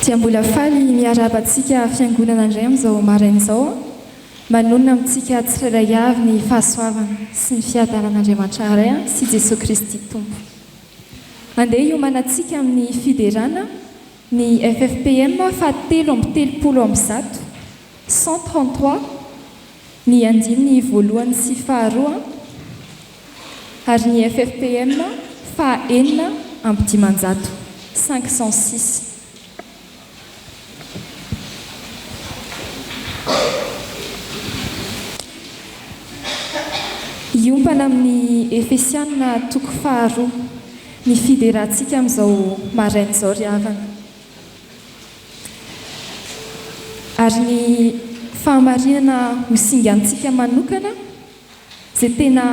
dia mbola faly miarabantsika fiangonana indray amin'izao marain'izao manonona amintsika tsirairay avy ny fahasoavana sy ny fiadaran'Andriamanitra iray sy Jesosy Kristy Tompo. Andeha hiomanantsika amin'ny fiderana ny FFPM fahatelo amby telopolo amby zato 133 ny andiny voalohany sy faharoa ary ny FFPM fahaenina amby dimanjato 506. Iompana amin'ny Efesiana toko faharoa ny fiderantsika amin'izao marain'izao ry havana. Ary ny fahamarinana ho singantsika manokana izay tena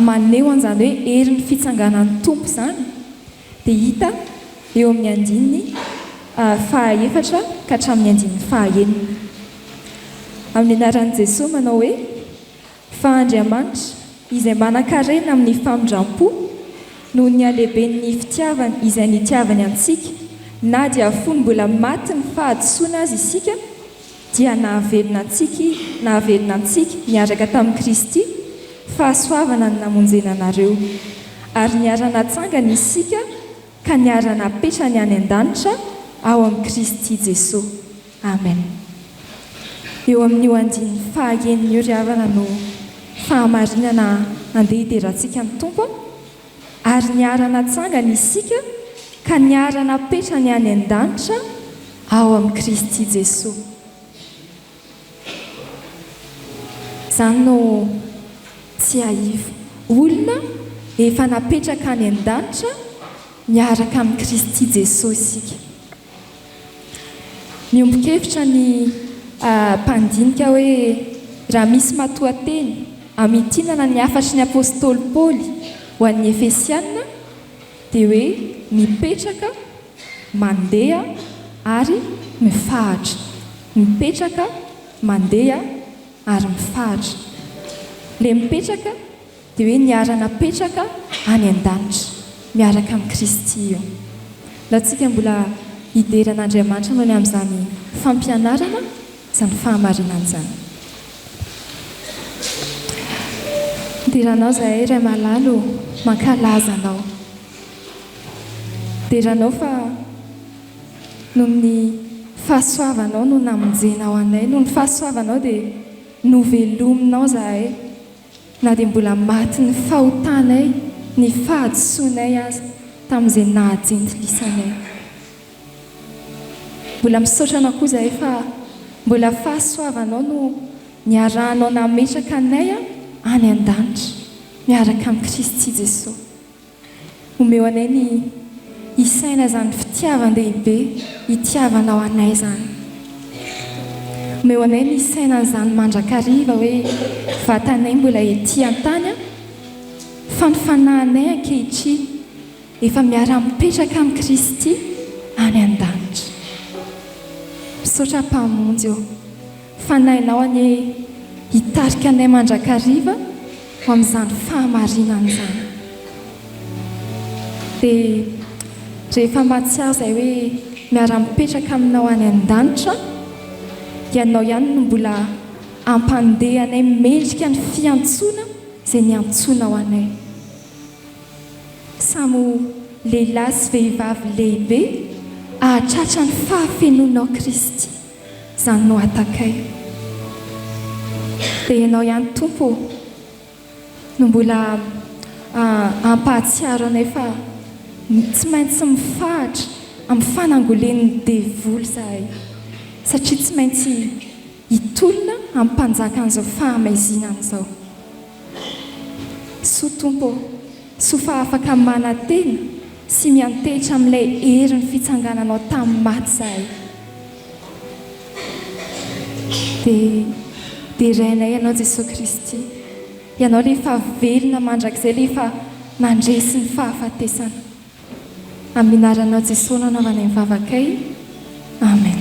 maneho an'izany hoe herin'ny fitsanganan'ny tompo izany dia hita eo amin'ny andininy fahaefatra ka hatramin'ny andininy fahaenina. Amin'ny anaran'i Jesosy manao hoe fa Andriamanitra izay manan-karena amin'ny famindram-po noho ny halehiben'ny fitiavany izay nitiavany antsika na dia fony mbola maty ny fahadisoana azy isika dia nahavelona antsika niaraka tamin'i Kristy fahasoavana ny namonjena anareo ary niara-natsangana isika ka niara-napetrany any an-danitra ao amin'ny Kristy Jesosy. Amen. Eo amin'io andin'ny fahaenina io ry havana no fahamarinana andeha hiderantsika ny tompo ary niara-natsangana isika ka niara-napetrany any an-danitra ao amin'ny Kristy Jesosy. Izany no tsy haivo olona efa napetraka any an-danitra miaraka amin'ny Kristy Jesosy isika. Miombon-kevitra ny mpandinika hoe raha misy matoan-teny amitinana ny afatry ny apôstôly Paoly ho an'ny Efesiana dia hoe mipetraka, mandeha ary mifahatra. Mipetraka, mandeha ary mifahatra. Ilay mipetraka dia hoe niara-napetraka any an-danitra miaraka amin'ny Kristy io. Latsika mbola hideran'Andriamanitra noho ny amin'izany fampianarana izany fahamarinana izany. Deranao zahay iray malalo mankalaza anao. Deranao fa noho ny fahasoavanao no namonjenao anay, noho ny fahasoavanao dia novelominao zahay, na dia mbola maty ny fahotanay, ny fahadisoanay azy tamin'izay nahajentillisanay. Mbola misaotra anao koa zahay fa mbola fahasoavanao no niarahanao nametraka anay any an-danitra miaraka amin'ny Kristy Jesosy. Omeo anay ny isaina izany fitiavan-dehibe hitiavanao anay izany. Omeo anay ny isaina izany mandrakariva hoe vatanay mbola ety an-tany fanofanahanay ankehitriny efa miara-mipetraka amin'ny Kristy any an-danitra. Misaotra mpamonjy eo fanahinao any hitarika anay mandrakariva ho amin'izany fahamarinana izany. Dia rehefa mahatsiaro izay hoe miara-mipetraka aminao any an-danitra, ianao ihany no mbola ampandeha anay mendrika ny fiantsoana izay niantsonao anay. Samy lehilahy sy vehivavy lehibe ahatratra ny fahafenonao Kristy, izany no atakay. Dia ianao ihany Tompo no mbola ampahatsiaro anay fa tsy maintsy mifahatra amin'ny fanangolen'ny devoly zahay, satria tsy maintsy hitolona amin'ny mpanjakan'izao fahamaizinana izao. Soa Tompo, soa fa afaka manantena sy miantehitra amin'ilay herin'ny fitsangananao tamin'ny maty zahay. Dia rainay ianao Jesosy Kristy, ianao rehefa velona mandrakizay rehefa nandresy ny fahafatesana. Amin'ny anaranao Jesosy nanaovana ny vavakay. Amen.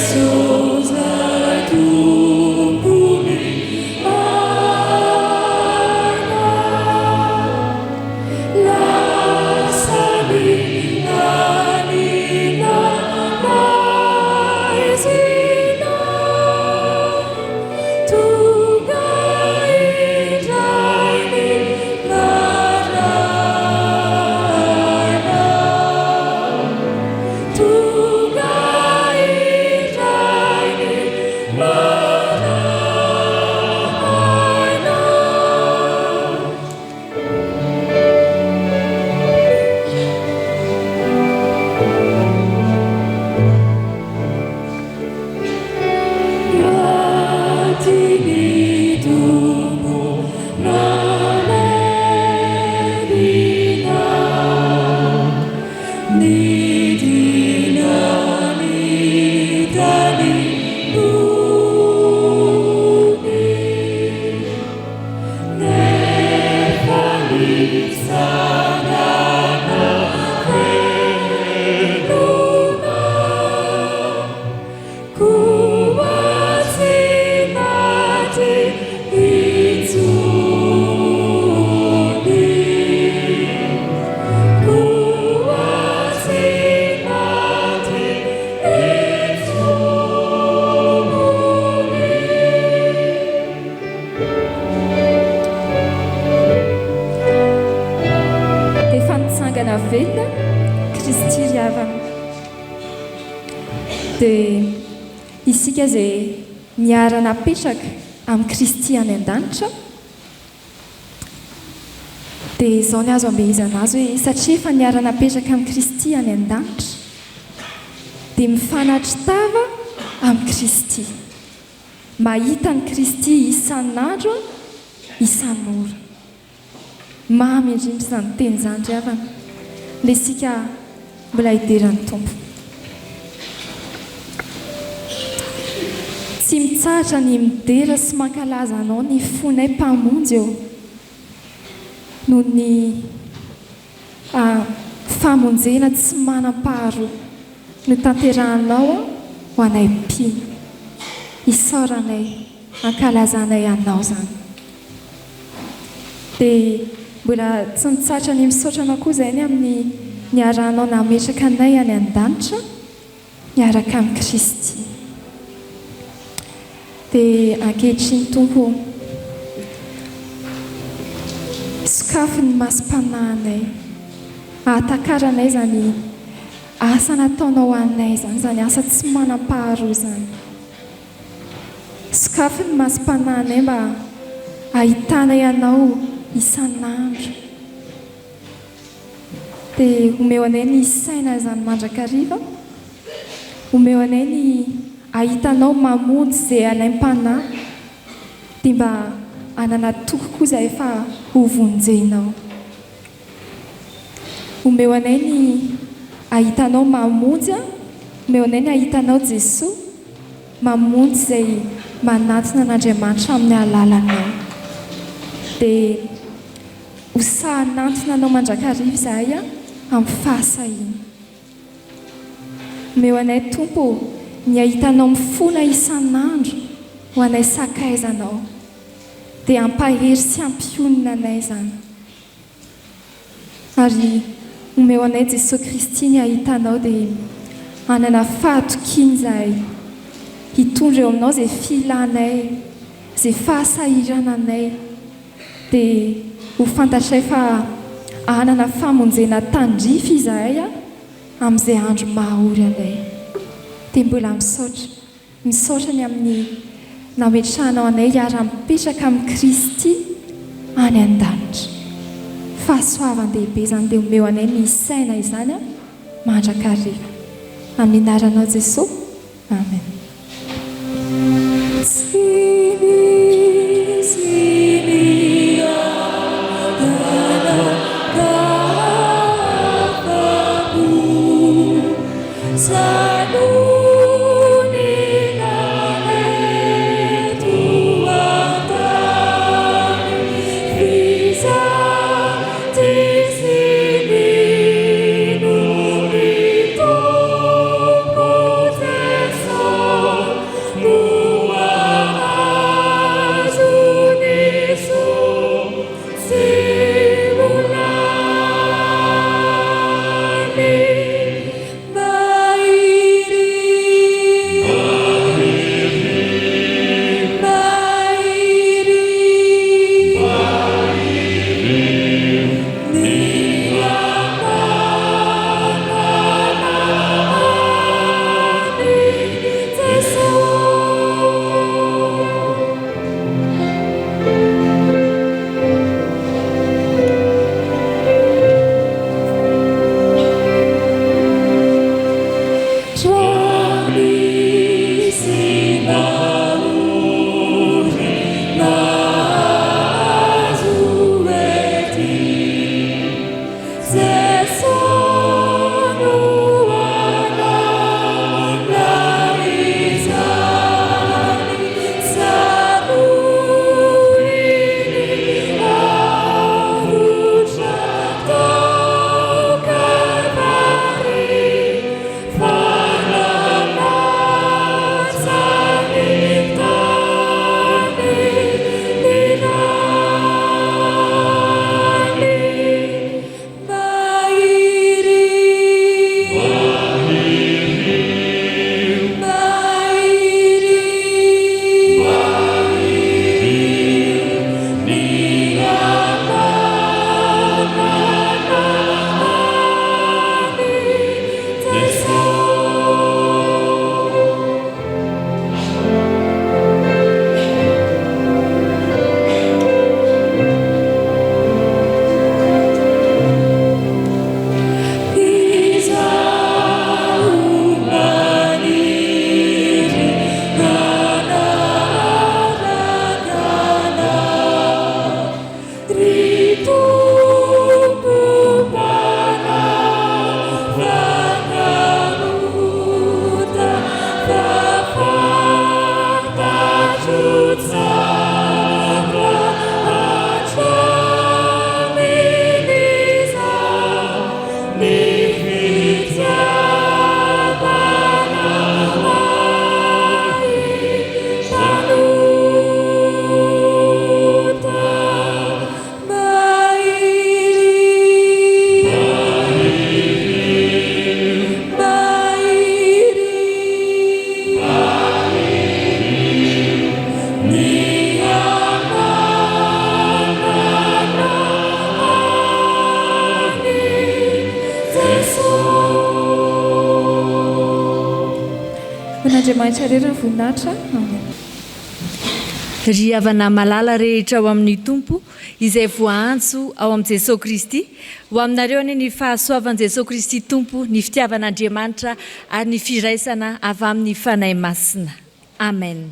Jesus dia isika izay niara-napetraka amin'ny Kristy any an-danitra dia izao ny azo ambehizana azy hoe satria efa niara-napetraka amin'ny Kristy any an-danitra dia mifanatry tava amin'ny Kristy, mahita ny Kristy isan'andro isan'ora. Mamy indrindra izany teny izany ry havana, ilay isika mbola hideran'ny Tompo. Tsy mitsahatra ny midera sy mankalaza anao ny fonay mpamonjy eo noho ny famonjena tsy manam-paharoa no tanterahanao ho anay mpino, isaoranay ankalazanay anao izany. Dia mbola tsy mitsahatra ny misaotra anao koa izay ny amin'ny niarahanao nametraka anay any an-danitra miaraka amin'ny Kristy. Dia ankehitriny Tompo, sokafo ny masom-panahinay, ahatakarana izany asa nataonao anay izany, izany asa tsy manam-paharoa izany. Sokafo ny masom-panahinay mba ahitanay anao isan'andro. Dia omeo anay ny saina izany mandrakariva, omeo anay ny ahitanao mamonjy izay alaim-panahy, dia mba anana toko koa izay efa hovonjenao. Omeo anay ny ahitanao mamonjy, omeo anay ny ahitanao Jesosy mamonjy izay manatona an'Andriamanitra amin'ny alalanao. Dia hosahanantona anao mandrakariva izahay amin'ny fahasahina. Omeo anay Tompo ny ahitanao mifona isan'andro ho anay sakaizanao, dia ampahery sy ampionina anay izany. Ary omeo anay Jesosy Kristy ny ahitanao dia anana fahatokiana izahay hitondra eo aminao izay filanay, izay fahasahirananay, dia ho fantatray fa anana famonjena tandrify izahay amin'izay andro mahaory anay. Dia mbola misaotra ny amin'ny nametrahanao anay hiara-mipetraka amin'ny Kristy any an-danitra. Fahasoavan-dehibe izany dia omeo anay ny saina izany mandrakariva. Amin'ny anaranao Jesosy, amen. Oh Andriamanitra rehetra ny voninahitra. Amen. Ry havana malala rehetra ao amin'ny tompo izay voaantso ao amin'i Jesosy Kristy, ho aminareo any ny fahasoavan'i Jesosy Kristy tompo, ny fitiavan'Andriamanitra ary ny firaisana avy amin'ny fanahy masina. Amen.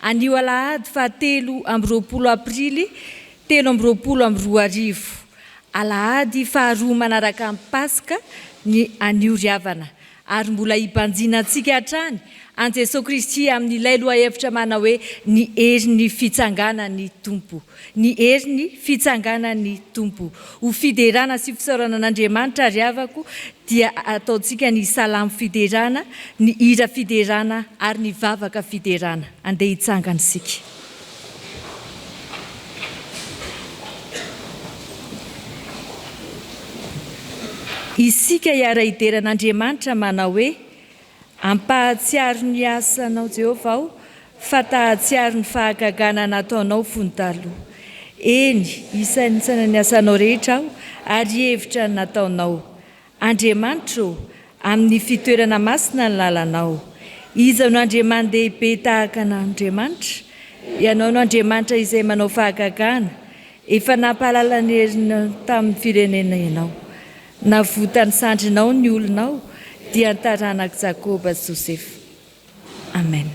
Anio Alahady fa 3 Aprily 2022. Alahady faharoa manaraka amin'ny Paska ny anio ry havana, ary mbola hibanjina antsika hatrany an Jesosy Kristy amin'ny ilay loha hevitra manao hoe ny herin'ny fitsanganan'ny tompo, ny herin'ny fitsanganan'ny tompo. Ho fiderana sy fisaorana an'Andriamanitra ry havako dia ataontsika ny salamo fiderana, ny hira fiderana ary ny vavaka fiderana. Andeha hitsangana isika. Isika hiara hideran'Andriamanitra manao hoe ampahatsiaro ny asanao Jehovah aho, fa tahatsiaro ny fahagagana nataonao fony taloha. Eny, isanitsana ny asanao rehetra aho ary hevitra ny nataonao. Andriamanitra ô, amin'ny fitoerana masina ny lalanao. Iza no Andriaman-dehibe tahaka an'Andriamanitra? Ianao no Andriamanitra izay manao fahagagana, efa nampahalala ny herina tamin'ny firenena ianao. Navota ny sandrinao ny olonao, dia ntaranaka Jakoba sy Josefa. Amen.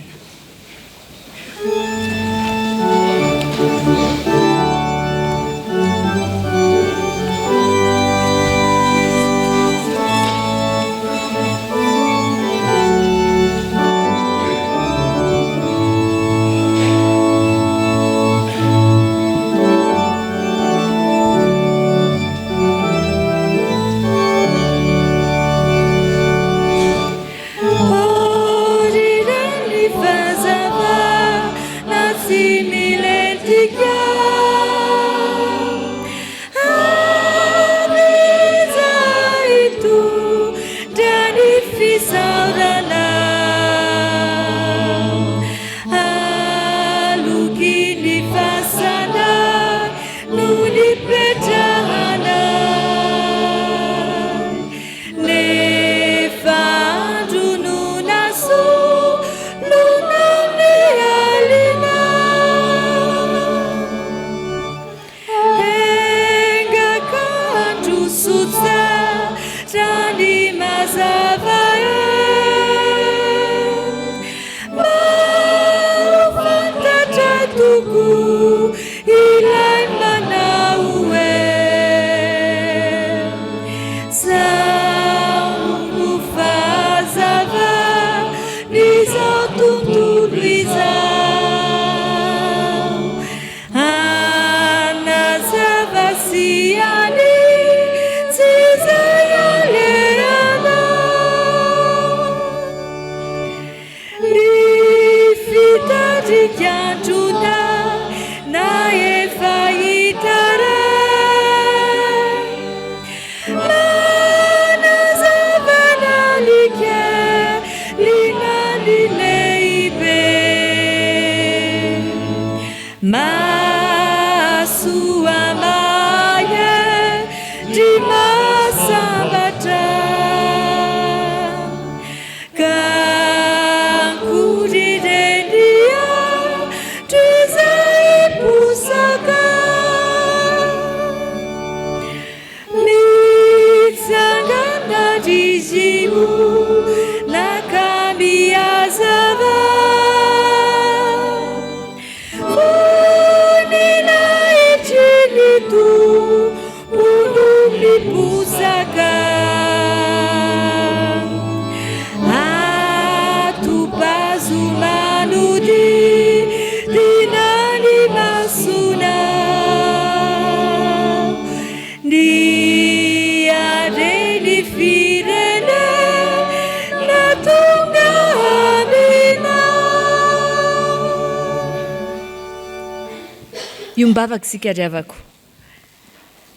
Iombavaka isika ry havako.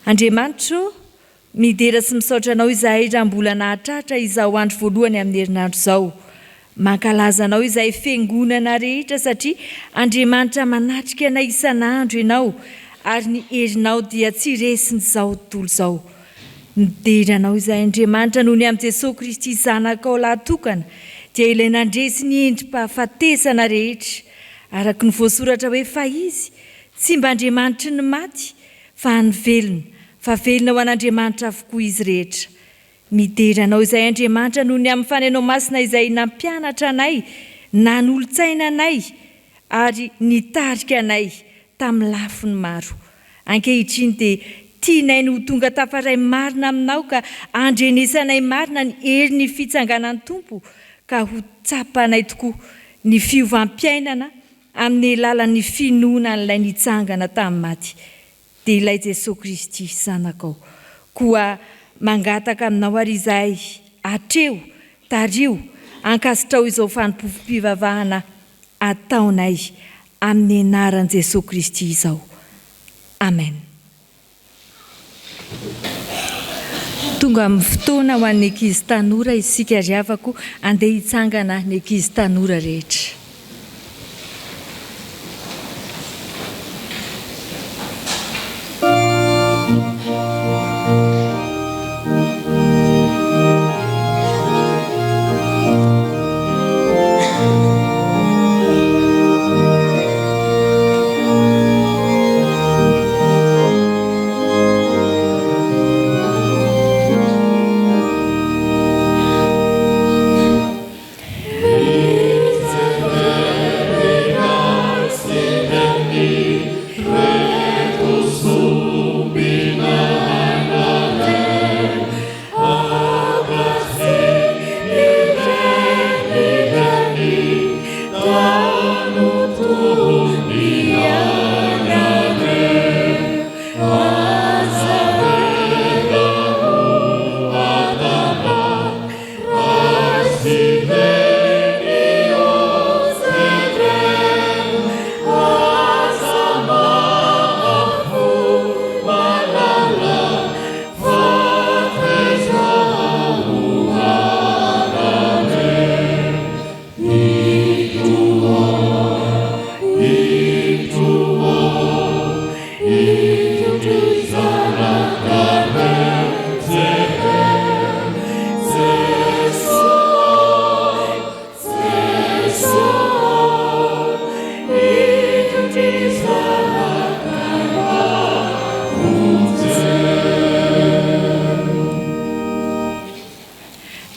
Andriamanitra, midera sy misaotra anao izahay raha mbola nahatratra izao andro voalohany amin'ny herinandro izao. Mankalaza anao izahay fiangonana rehetra satria Andriamanitra manatrika anay isan'andro ianao ary ny herinao dia tsy resiny izao tontolo izao. Midera anao izahay Andriamanitra noho ny amin'ny Jesosy Kristy zanakao lahatokana dia ilay nandresy ny endrim-pahafatesana rehetra araka ny voasoratra hoe fa izy tsy mba Andriamanitry ny maty fa ny velona, fa velona ho an'Andriamanitra avokoa izy rehetra. Mideranao izay Andriamanitra noho ny amin'ny fanenao masina izay nampianatra anay, nanolo-tsaina anay ary nitarika anay tamin'ny lafiny maro. Ankehitriny dia tianay no tonga tafaray marina aminao ka andrenesanay marina ny herin'ny fitsanganan'ny Tompo ka ho tsapanay tokoa ny fiovam-piainana amin'ny lalan'ny finoana n'ilay nitsangana tamin'ny maty. Dia ilay Jesosy Kristy zanakao koa mangataka aminao ary izahay hatreo tario ankasitrao izao fanompoam-pivavahana ataonay amin'ny anaran'i Jesosy Kristy izao. Amen. Tonga amin'ny fotoana ho an'ny ankizy tanora isika riavako andeha hitsangana ny ankizy tanora rehetra.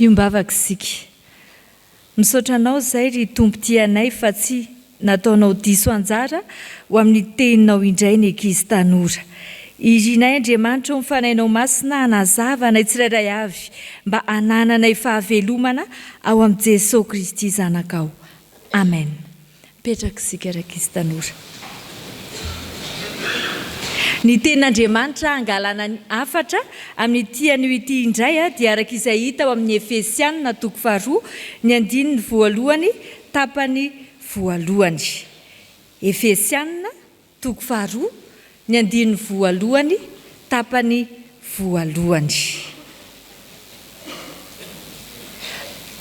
Iombavaka isika. Misaotra anao izay ry Tompo tianay fa tsy nataonao diso anjara ho amin'ny teninao indray ny ankizy tanora. Irinay Andriamanitra ho mifanainao masina hanazava anay tsirairay avy mba hanananay fahavelomana ao amin'ny Jesosy Kristy zanakao. Amen. Petraka isika ry ankizy tanora. Ny tenin'Andriamanitra angalana ny afatra amin'ny tian'io ity indray dia araka izay hita ao amin'ny Efesianina 2 ny 1 tapany 1. Efesianina 2 ny 1 tapany 1.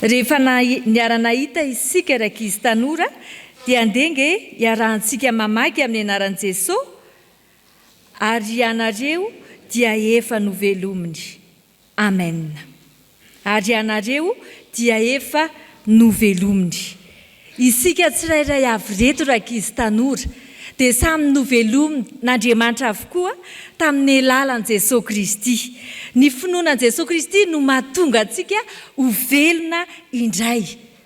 Rehefa niara-nahita isika ry ankizy tanora dia andenge iarahantsika mamaky amin'ny anaran'i Jesosy. Ary ianareo dia efa novelominy. Amen. Ary ianareo dia efa novelominy. Isika tsirairay avy reto ry ankizy tanora dia samy novelomin'Andriamanitra avokoa tamin'ny alalan'i Jesosy Kristy. Ny finoanan'i Jesosy Kristy no mahatonga antsika ho velona indray.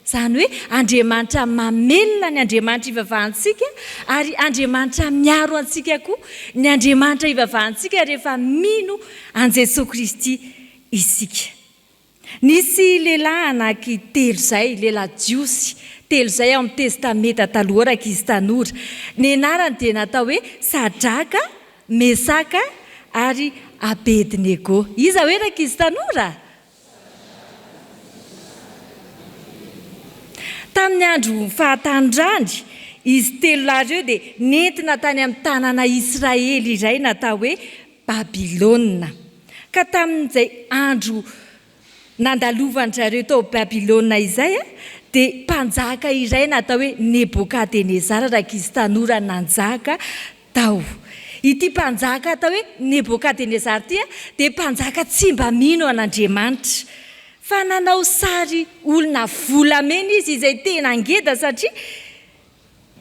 Izany hoe Andriamanitra mamelona ny Andriamanitra ivavahantsika ary Andriamanitra miaro antsika koa ny Andriamanitra ivavahantsika rehefa mino an Jesosy Kristy isika. Nisy lehilahy anaky 3 izay, lehilahy jiosy 3 izay ao amin'ny testameta taloha ry ankizy tanora. Ny anarany dia natao hoe Sadraka, Mesaka ary Abednego. Iza hoe ry ankizy tanora? Tamin'ny andro fahatanjany, izy 3 lahy ireo dia nentina tany amin'ny tanàna Israely iray natao hoe Babilôna. Ka tamin'izay andro nandalovandry tao Babilôna izay dia mpanjaka iray natao hoe Nebokadnezara ry ankizy tanora nanjaka tao. Ity mpanjaka atao hoe Nebokadnezara ity dia mpanjaka tsy mba mino an'Andriamanitra fa nanao sary olona volamena izy izay tena ngeda satria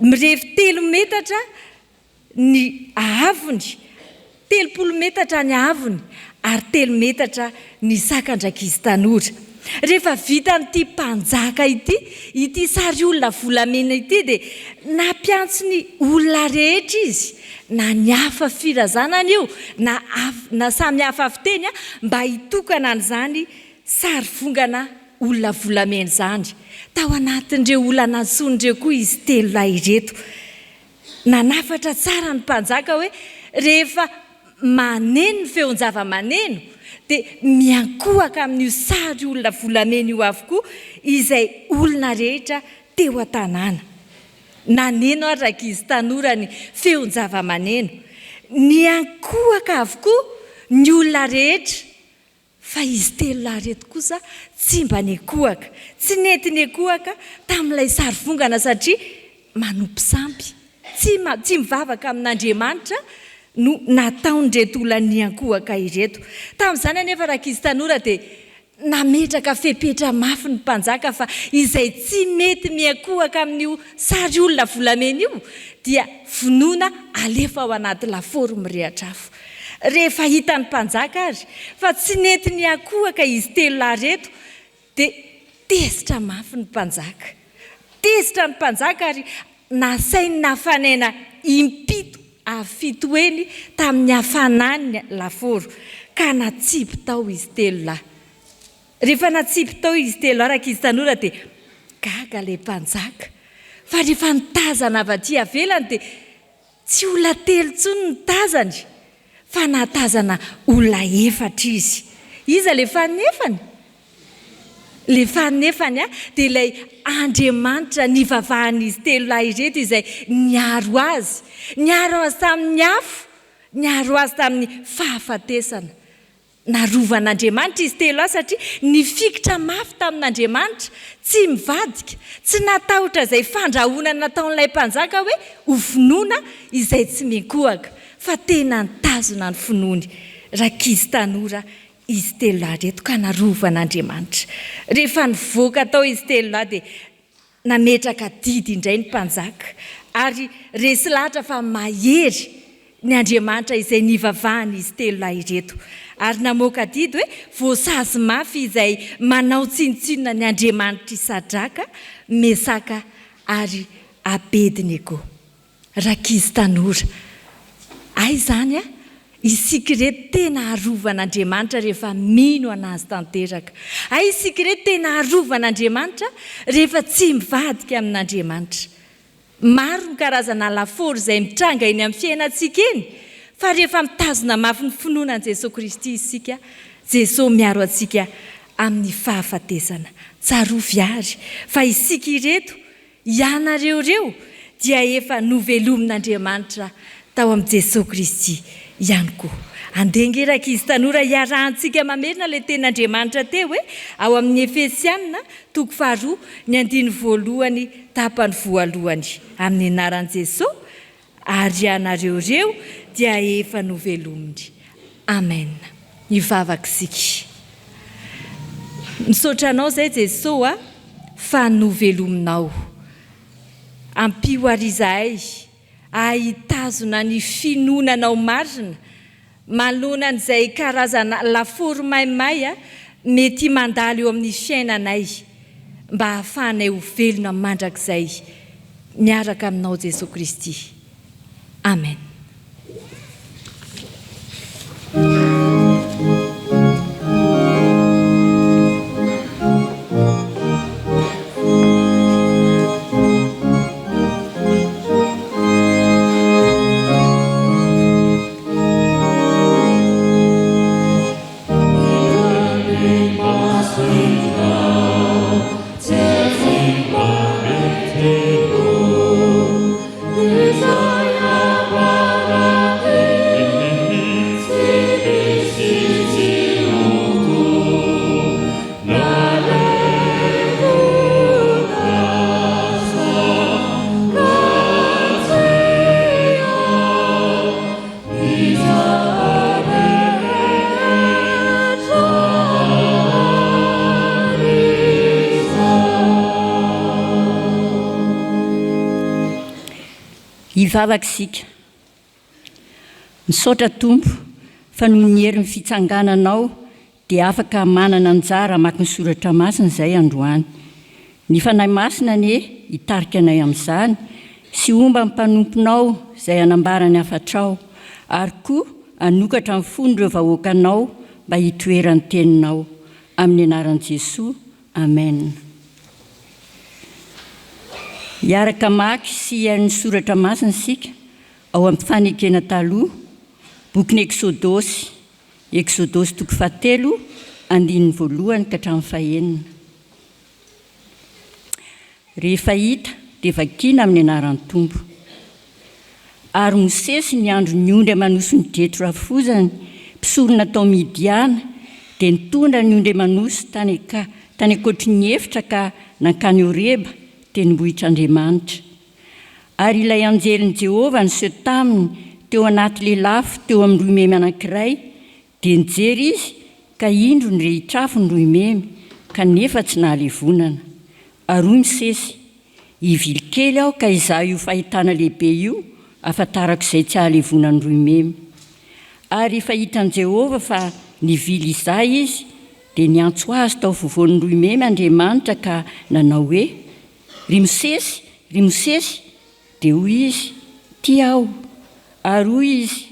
mirefy 3 metatra ny avony 30 metatra ny avony ary 3 metatra ny sakan-drakizy tanora. Rehefa vita n'ity mpanjaka ity sary olona volamena ity dia nampiantso ny olona rehetra izy na ny hafa firazanana io na samy hafa fiteny mba hitokana an'izany sary vongana olona volamena izany. Tao anatin'ireo olona nantson'ireo koa izy 3 lahy ireto. Nanafatra tsara ny mpanjaka hoe rehefa maneno ny feon-java-maneno dia miankohaka amin'io sary olona volamena io avokoa izay olona rehetra teo an-tanàna. Naneno ary rakizy tanora ny feon-java-maneno. Niankohaka avokoa ny olona rehetra. Fa izy 3 lahy reto kosa tsy mba niankohaka. Tsy nety niankohaka tamin'ilay sary vongana satria manompo sampy. Tsy mivavaka amin'Andriamanitra no nataon'ireto olona niankohaka ireto. Tamin'izany anefa rakizy tanora dia nametraka fepetra mafy ny mpanjaka fa izay tsy mety miankohaka amin'io sary olona volamena io dia vonoina alefa ao anaty lafaoro mirehatra afo. Rehefa hita ny mpanjaka ary fa tsy nety niankohaka izy 3 lahy reto dia tezitra mafy ny mpanjaka. Tezitra ny mpanjaka ary nasainy nafanaina impito afito eny tamin'ny hafanany lafaoro ka natsipy tao izy 3 lahy. Rehefa natsipy tao izy 3 lahy rakizy tanora dia gaga ilay mpanjaka. Fa rehefa nitazana avy aty avelany dia tsy olona 3 intsony nitazany fa natazana olona 4 izy. Iza ilay fanefany? Ilay fanefany dia ilay Andriamanitra nivavahan'izy 3 lahy ireto izay niaro azy. Niaro azy tamin'ny afo, niaro azy tamin'ny fahafatesana. Narovan'Andriamanitra izy 3 lahy satria nifikitra mafy tamin'Andriamanitra, tsy mivadika, tsy natahotra izay fandrahoana nataon'ilay mpanjaka hoe ho finoana izay tsy miankohaka. Fa tena nitazona ny finoany rakizy tanora izy 3 lahy reto ka narovan'Andriamanitra. Rehefa nivoaka tao izy 3 lahy dia nametraka didy indray ny mpanjaka ary resy lahatra fa mahery ny Andriamanitra izay nivavahany izy 3 lahy ireto. Ary namoaka didy hoe voasazy mafy izay manao tsinitsinona ny Andriamanitra Isadraka, Mesaka ary Abednego. Rakizy tanora, ay zany isika reto tena arovan'Andriamanitra rehefa mino anazy tanteraka. Ay isika reto tena arovan'Andriamanitra rehefa tsy mivadika amin'Andriamanitra. Maro ny karazana lafaoro izay mitranga eny amin'ny fiainantsika eny. Fa rehefa mitazona mafy ny finoanan' Jesosy Kristy isika, Jesosy miaro antsika amin'ny fahafatesana. Tsarovy ary fa isika ireto ianareo dia efa novelomin'Andriamanitra tao amin'ny Jesosy Kristy ihany koa. Andengy rakizy tanora iarahantsika mamerina ilay ten'Andriamanitra teo hoe ao amin'ny Efesiana 2:1 tapany 1 amin'ny anaran'i Jesosy ary ianareo dia efa novelominy. Amen. Hivavaka isika. Misaotra anao izay Jesosy fa novelominao. Ampio ary izahay ahitazona ny finoananao marina malonan'izay karazana lafaoro maimay mety mandalo eo amin'ny fiainanay mba hahafahanay ho velona mandrakizay miaraka aminao Jesosy Kristy. Amen. Desire Hivavaka misaotra Tompo fa noho ny herin'ny fitsangananao dia afaka manana anjara maka ny soratra masina izay androany. Ny fanahy masina anie hitarika anay amin'izany sy omba ny mpanomponao izay hanambarany afatrao ary koa hanokatra ny fon'ireo vahoakanao mba hitoeran'ny teninao. Amin'ny anaran'i Jesosy. Amen. Hiaraka maky sy hihain'ny soratra masina isika ao amin'ny fanekena taloha, bokin'ny Eksôdôsy, Eksôdôsy 7:1 ka hatramin'ny 9. Rehefa hita dia vakiana amin'ny anaran'ny Tompo. Ary Mosesy ny andro ny ondry amanosy ny Jetro rafozany mpisorona tao Midiana dia nitondra ny ondry amanosy tany ankoatry ny efitra ka nankany Horeba tendrombohitr'Andriamanitra. Ary ilay anjelin'i Jehovah niseho taminy teo anaty lelafo teo amin'ny roimemy anankiray dia nijery izy ka indro ny rehitrafo ny roimemy kanefa tsy nahalevonana. Ary hoy Mosesy, hivily kely aho ka izaho io fahitana lehibe io afantarako izay tsy ahalevonany roimemy. Ary fahitan'i Jehovah fa nivily izay izy dia niantso azy tao vovoan'ny roimemy Andriamanitra ka nanao hoe, ry Mosesy, ry Mosesy, dia hoy izy, ty aho. Ary hoy izy,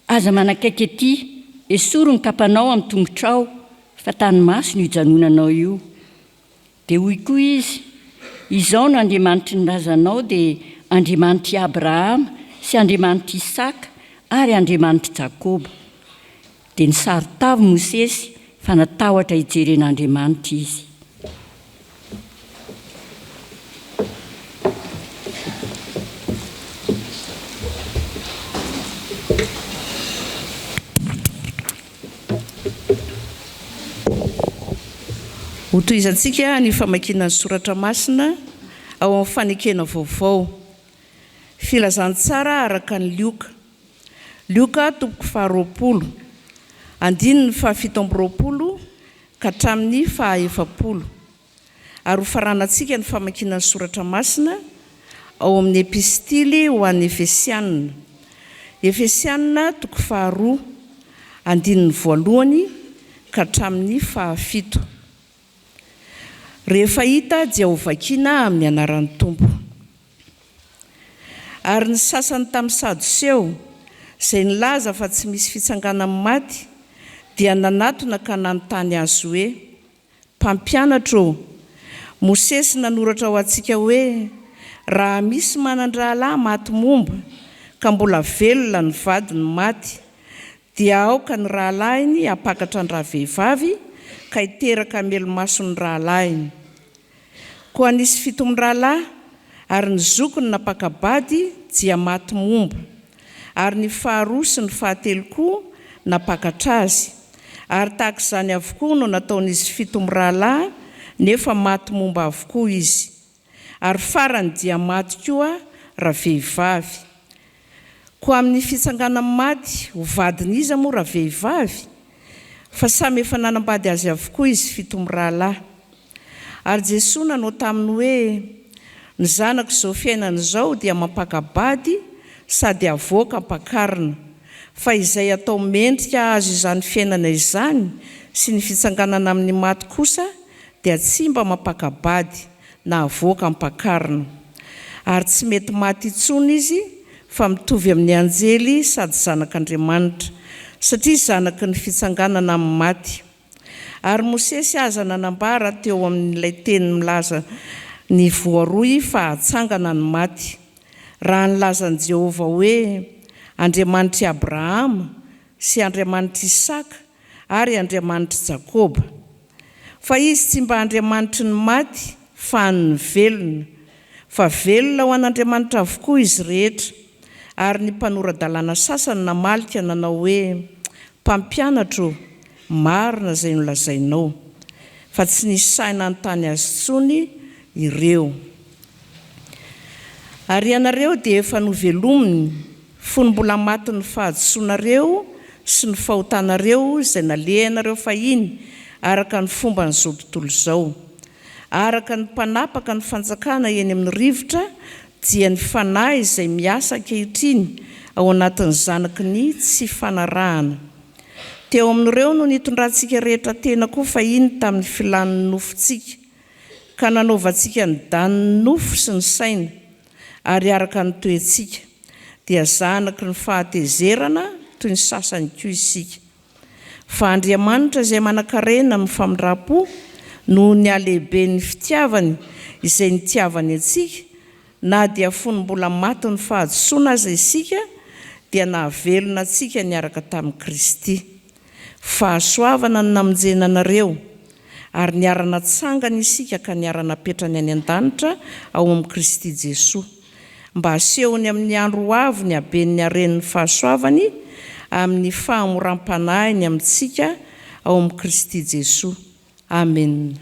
aza manakaiky aty, esoro ny kapanao amin'ny tongotrao, fa tanymaso no hijanonanao io. Dia hoy koa izy, izao no Andriamanitry ny razanao dia Andriamanitry Abrahama sy Andriamanitry Isaka ary Andriamanitry Jakoba. Dia nisarotavo Mosesy fa natahotra hijeren'Andriamanitra izy. Hotoizantsika ny famakiana ny soratra masina ao amin'ny fanekena vaovao. Filazantsara araka ny Lioka. Lioka 2:20. Andininy 7:20 ka hatramin'ny 7:70. Ary hofaranantsika ny famakiana ny soratra masina ao amin'ny epistily ho an'ny Efesianina. Efesianina 2:2. Andininy 1 ka hatramin'ny 7. Rehefa hita dia ho vakiana amin'ny anaran'ny Tompo. Ary ny sasany tamin'ny Sadoseo izay nilaza fa tsy misy fitsangana amin'ny maty dia nanatona ka nanontany azy hoe, mpampianatra ô, Mosesy nanoratra ho antsika hoe raha misy manandrahalahy maty momba ka mbola velona ny vadiny maty dia aoka ny rahalahiny apakatra ny rahavehivavy ka hiteraka melomason'ny rahalahiny. Koa nisy 7 rahalahy ary ny zokony napakabady dia maty momba, ary ny 2 sy ny 3 koa napakatra azy. Ary tahaka izany avokoa no nataon'izy 7 rahalahy nefa maty momba avokoa izy. Ary farany dia maty koa rahavehivavy. Koa amin'ny fitsangana maty ho vadin'izy moa rahavehivavy, fa samy efa nanambady azy avokoa izy 7 rahalahy. Ary Jesosy nanao taminy hoe, ny zanako izao fiainana izao dia mampakabady sady avoaka ampakarina, fa izay atao mendrika azy izany fiainana izany sy ny fitsanganana amin'ny maty kosa dia tsy mba mampakabady na avoaka ampakarina. Ary tsy mety maty intsony izy fa mitovy amin'ny anjely sady zanak'Andriamanitra, satria zanaky ny fitsanganana amin'ny maty. Ary Mosesy aza nanambara teo amin'ilay teny milaza ny 2 fa hatsangana ny maty. Raha nilazan'i Jehovah hoe Andriamanitry Abrahama sy Andriamanitry Isaka ary Andriamanitry Jakoba. Fa izy tsy mba Andriamanitry ny maty fa ny velona, fa velona ho an'Andriamanitra avokoa izy rehetra. Ary ny mpanoradalàna sasany namalika nanao hoe, mpampianatra, marina izay nolazainao, fa tsy nisy saina anontany azy intsony ireo. Ary ianareo dia efa novelominy fony mbola maty ny fahadisoanareo sy ny fahotanareo izay nalehanareo fahiny araka ny fomba n'izao tontolo izao, araka ny mpanapaka ny fanjakana eny amin'ny rivotra dia ny fanahy izay miasa ankehitriny ao anatin'ny zanaky ny tsy fanarahana. Teo amin'ireo no nitondrantsika rehetra tena koa fahiny tamin'ny filan'ny nofontsika, ka nanaovantsika ny daniny nofo sy ny saina, ary araka ny toetsika, dia zanaky ny fahatezerana toy ny sasany koa isika. Fa Andriamanitra izay manan-karena amin'ny famindram-po noho ny alehiben'ny fitiavany izay nitiavany antsika, na dia fony mbola maty ny fahadisoana aza isika, dia nahavelona antsika niaraka tamin'i Kristy. Fahasoavana ny namonjena anareo, ary niarana tsangana isika ka niarana petrany any an-danitra ao amin'i Kristy Jesosy, mba asehony amin'ny andro ho avy ny haben'ny haren'ny fahasoavany amin'ny fahamoram-panahiny amintsika ao amin'i Kristy Jesosy. Amen.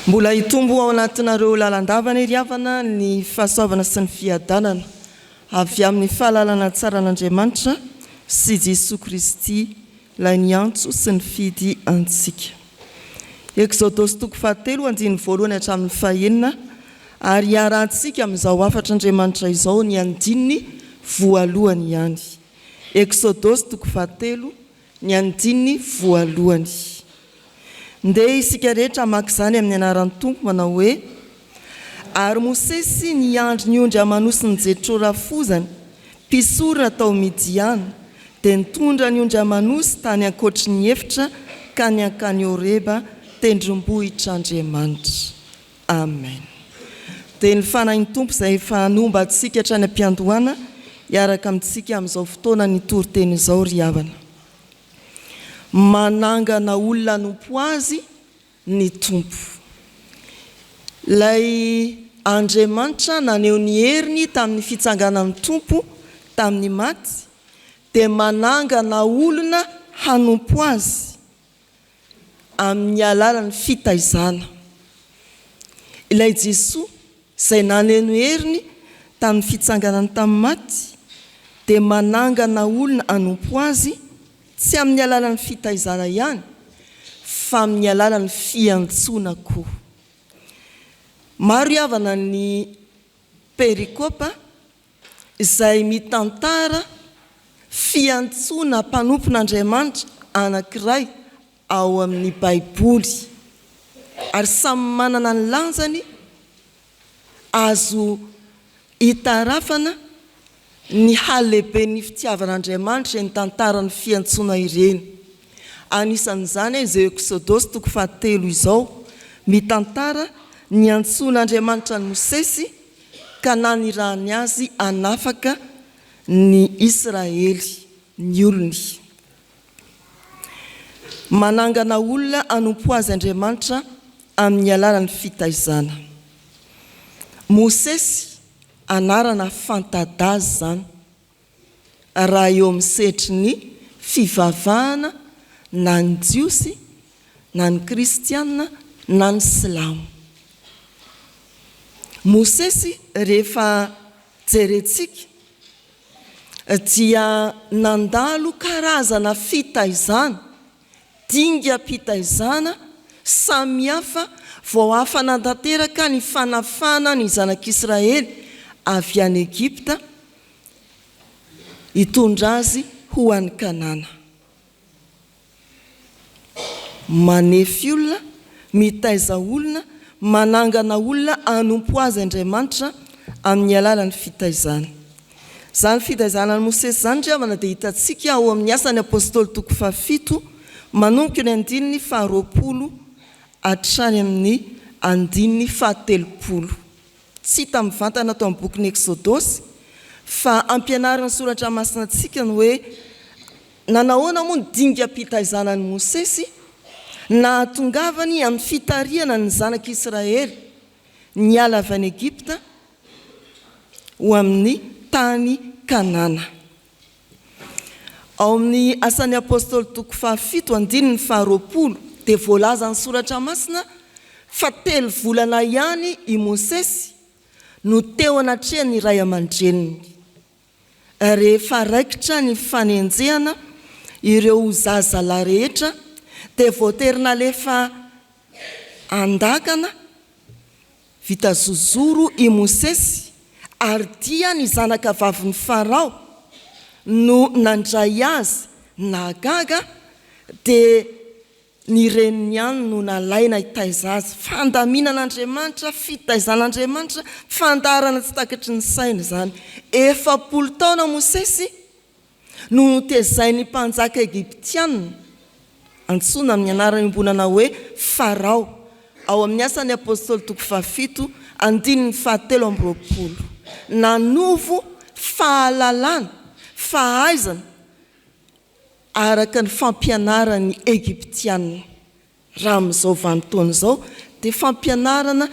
Mbola hitombo ao anatinareo lalandavana iriavana ny fahasoavana sy ny fiadanana avy amin'ny fahalalana tsara an'Andriamanitra sy Jesosy Kristy ilay niantso sy ny fidy antsika. Exodosy 3:1 hatramin'ny 5 ary hiarantsika amin'izao afatra Andriamanitra izao ny andininy voalohany ihany. Exodosy 3:1 ny andininy voalohany. Ndeha isika rehetra maka izany amin'ny anaran'ny Tompo manao hoe: ary Mosesy niandry ny ondry amanosiny Jetro rafozany mpisorona tao Midiana, dia nitondra ny ondry amanosy tany ankoatry ny efitra ka niankany Horeba tendrombohitr'Andriamanitra. Amen. Dia ny fanahin'ny Tompo izay efa hanomba antsika hatrany am-piandohana hiaraka amintsika amin'izao fotoana ny toriteny izao ry havana. Manangana olona nompo azy ny Tompo. Lay Andriamanitra naneho ny heriny tamin'ny fitsanganan'ny Tompo tamin'ny maty, dia manangana olona hanompo azy amin'ny alalan'ny fitaizana. Ilay Jesosy izay naneho ny heriny tamin'ny fitsanganany tamin'ny maty, dia manangana olona hanompo azy tsy amin'ny alalan'ny fitaizana ihany, fa amin'ny alalan'ny fiantsoana koa. Maro havana ny perikopa izay mitantara fiantsoana mpanompon'Andriamanitra anankiray ao amin'ny Baiboly, ary samy manana ny lanjany azo hitarafana ny halehiben'ny fitiavan'Andriamanitra ny tantarany fiantsoana ireny. Anisan'izany izay Exodosy 3:1 izao mitantara ny antsoan'Andriamanitra ny Mosesy ka nanirahany azy anafaka ny Israely, ny olony. Manangana olona hanompo azy Andriamanitra amin'ny alalan'ny fitaizana. Mosesy anarana fantadazy zany raha eo amin'ny setry ny fivavahana na ny jiosy na ny kristianina na ny silamo. Mosesy rehefa jerentsika dia nandalo karazana fitaizana, dingam-pitaizana samihafa vao afanantanteraka ny fanafana ny zanak'Israely avy any Egypta hitondra azy ho any Kanana. Manefy olona, mitaiza olona, manangana olona hanompo azy Andriamanitra amin'ny alalan'ny fitaizana. Zany fitaizana ny Mosesy zany ravana dia hitantsika ao amin'ny asany apôstôly 7 manomboka ny 9 hatrany amin'ny 9 tsy hita mivantana tao amin'ny bokin'ny Exodosy fa ampianarana soratra masina antsika ny hoe nanahoana moa ny dingam-pitaizana ny Mosesy na hatongavany amin'ny fitariana ny zanak'Israely niala avy any Egypta ho amin'ny tany Kanana. Ao amin'ny asan'ny apôstôly 7:20 dia voalaza ny soratra masina fa 3 volana ihany i Mosesy no teo anatrehany ray aman-dreniny. Rehefa raikitra ny fanenjehana ireo zazalahy rehetra dia voaterina lefa andakana vita zozoro i Mosesy ary dia ny zanaka vavin'ny Farao no nandray azy nagaga dia ny reniny ihany no nalaina hitaiza azy. Fandaminan'Andriamanitra, fitaizan'Andriamanitra, fandarana tsy takatry ny saina zany. 40 taona Mosesy no notezainy mpanjaka Egyptianina antsoina amin'ny anarany imbonana hoe Farao ao amin'ny asan'ny apôstôly 7:17 nanovo fahalalana, fahaizana araka ny fampianarany Egyptianina. Raha amin'izao vanim-potoana izao dia fampianarana